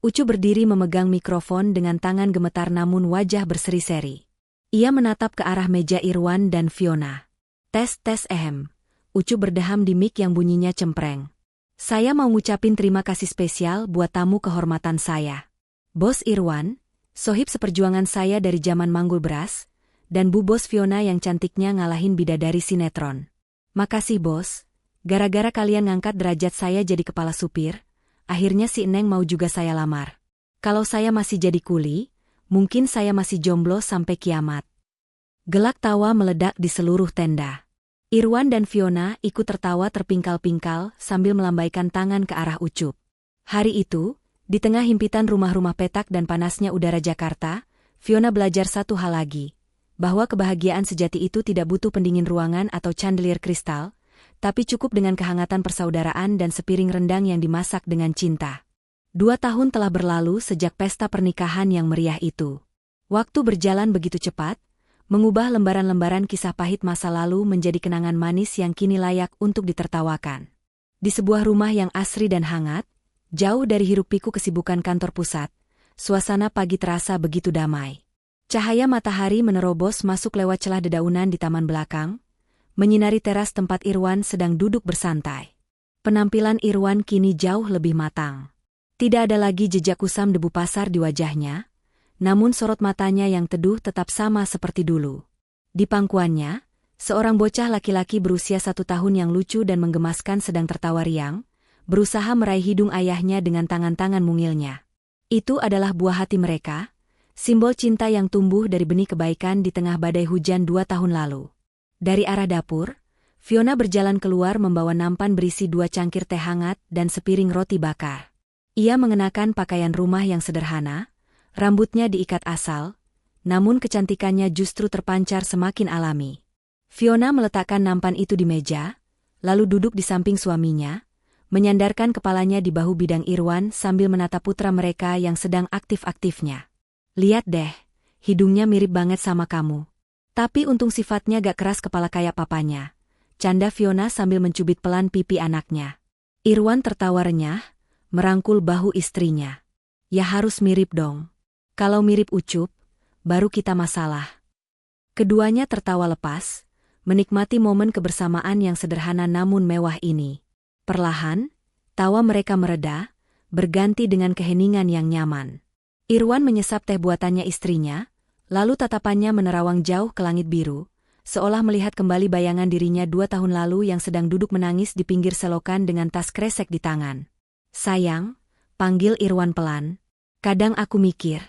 Ucu berdiri memegang mikrofon dengan tangan gemetar namun wajah berseri-seri. Ia menatap ke arah meja Irwan dan Fiona. Tes ehem. Ucu berdeham di mic yang bunyinya cempreng. Saya mau ngucapin terima kasih spesial buat tamu kehormatan saya. Bos Irwan, sohib seperjuangan saya dari zaman manggul beras, dan Bu Bos Fiona yang cantiknya ngalahin bidadari sinetron. Makasih bos, gara-gara kalian ngangkat derajat saya jadi kepala supir, akhirnya si Neng mau juga saya lamar. Kalau saya masih jadi kuli, mungkin saya masih jomblo sampai kiamat. Gelak tawa meledak di seluruh tenda. Irwan dan Fiona ikut tertawa terpingkal-pingkal sambil melambaikan tangan ke arah Ucup. Hari itu, di tengah himpitan rumah-rumah petak dan panasnya udara Jakarta, Fiona belajar satu hal lagi, bahwa kebahagiaan sejati itu tidak butuh pendingin ruangan atau chandelier kristal, tapi cukup dengan kehangatan persaudaraan dan sepiring rendang yang dimasak dengan cinta. 2 tahun telah berlalu sejak pesta pernikahan yang meriah itu. Waktu berjalan begitu cepat, mengubah lembaran-lembaran kisah pahit masa lalu menjadi kenangan manis yang kini layak untuk ditertawakan. Di sebuah rumah yang asri dan hangat, jauh dari hiruk-pikuk kesibukan kantor pusat, suasana pagi terasa begitu damai. Cahaya matahari menerobos masuk lewat celah dedaunan di taman belakang, menyinari teras tempat Irwan sedang duduk bersantai. Penampilan Irwan kini jauh lebih matang. Tidak ada lagi jejak kusam debu pasar di wajahnya, namun sorot matanya yang teduh tetap sama seperti dulu. Di pangkuannya, seorang bocah laki-laki berusia 1 tahun yang lucu dan menggemaskan sedang tertawa riang, berusaha meraih hidung ayahnya dengan tangan-tangan mungilnya. Itu adalah buah hati mereka, simbol cinta yang tumbuh dari benih kebaikan di tengah badai hujan 2 tahun lalu. Dari arah dapur, Fiona berjalan keluar membawa nampan berisi 2 cangkir teh hangat dan sepiring roti bakar. Ia mengenakan pakaian rumah yang sederhana, rambutnya diikat asal, namun kecantikannya justru terpancar semakin alami. Fiona meletakkan nampan itu di meja, lalu duduk di samping suaminya, menyandarkan kepalanya di bahu bidang Irwan sambil menatap putra mereka yang sedang aktif-aktifnya. Lihat deh, hidungnya mirip banget sama kamu. Tapi untung sifatnya gak keras kepala kayak papanya, canda Fiona sambil mencubit pelan pipi anaknya. Irwan tertawa renyah, merangkul bahu istrinya. Ya harus mirip dong. Kalau mirip Ucup, baru kita masalah. Keduanya tertawa lepas, menikmati momen kebersamaan yang sederhana namun mewah ini. Perlahan, tawa mereka mereda, berganti dengan keheningan yang nyaman. Irwan menyesap teh buatannya istrinya, lalu tatapannya menerawang jauh ke langit biru, seolah melihat kembali bayangan dirinya 2 tahun lalu yang sedang duduk menangis di pinggir selokan dengan tas kresek di tangan. Sayang, panggil Irwan pelan. Kadang aku mikir,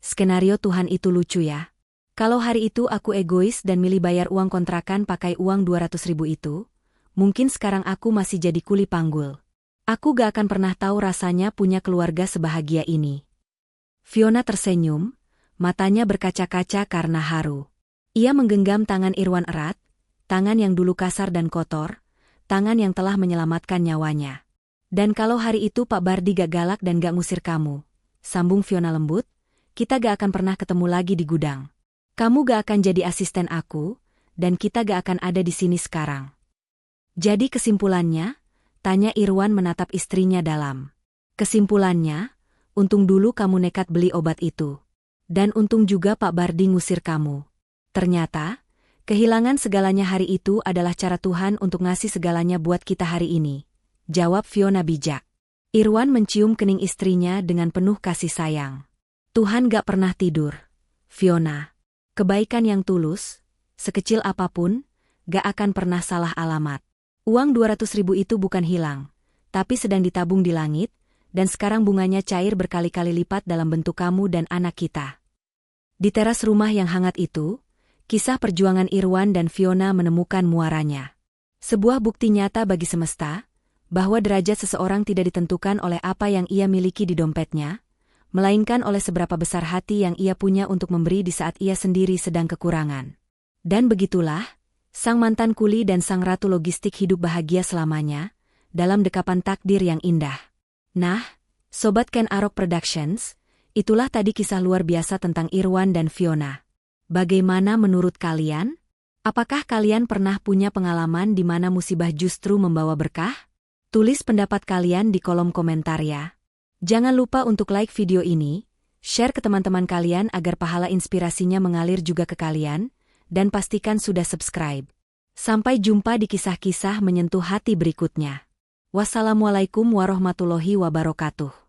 skenario Tuhan itu lucu ya. Kalau hari itu aku egois dan milih bayar uang kontrakan pakai uang 200.000 itu, mungkin sekarang aku masih jadi kuli panggul. Aku gak akan pernah tahu rasanya punya keluarga sebahagia ini. Fiona tersenyum, matanya berkaca-kaca karena haru. Ia menggenggam tangan Irwan erat, tangan yang dulu kasar dan kotor, tangan yang telah menyelamatkan nyawanya. Dan kalau hari itu Pak Bardi gak galak dan gak ngusir kamu, sambung Fiona lembut, kita gak akan pernah ketemu lagi di gudang. Kamu gak akan jadi asisten aku, dan kita gak akan ada di sini sekarang. Jadi kesimpulannya, tanya Irwan menatap istrinya dalam. Kesimpulannya, untung dulu kamu nekat beli obat itu. Dan untung juga Pak Bardi ngusir kamu. Ternyata, kehilangan segalanya hari itu adalah cara Tuhan untuk ngasih segalanya buat kita hari ini. Jawab Fiona bijak. Irwan mencium kening istrinya dengan penuh kasih sayang. Tuhan gak pernah tidur. Fiona, kebaikan yang tulus, sekecil apapun, gak akan pernah salah alamat. Uang 200.000 itu bukan hilang, tapi sedang ditabung di langit, dan sekarang bunganya cair berkali-kali lipat dalam bentuk kamu dan anak kita. Di teras rumah yang hangat itu, kisah perjuangan Irwan dan Fiona menemukan muaranya. Sebuah bukti nyata bagi semesta, bahwa derajat seseorang tidak ditentukan oleh apa yang ia miliki di dompetnya, melainkan oleh seberapa besar hati yang ia punya untuk memberi di saat ia sendiri sedang kekurangan. Dan begitulah, sang mantan kuli dan sang ratu logistik hidup bahagia selamanya, dalam dekapan takdir yang indah. Nah, Sobat Ken Arok Productions, itulah tadi kisah luar biasa tentang Irwan dan Fiona. Bagaimana menurut kalian? Apakah kalian pernah punya pengalaman di mana musibah justru membawa berkah? Tulis pendapat kalian di kolom komentar ya. Jangan lupa untuk like video ini, share ke teman-teman kalian agar pahala inspirasinya mengalir juga ke kalian, dan pastikan sudah subscribe. Sampai jumpa di kisah-kisah menyentuh hati berikutnya. Wassalamualaikum warahmatullahi wabarakatuh.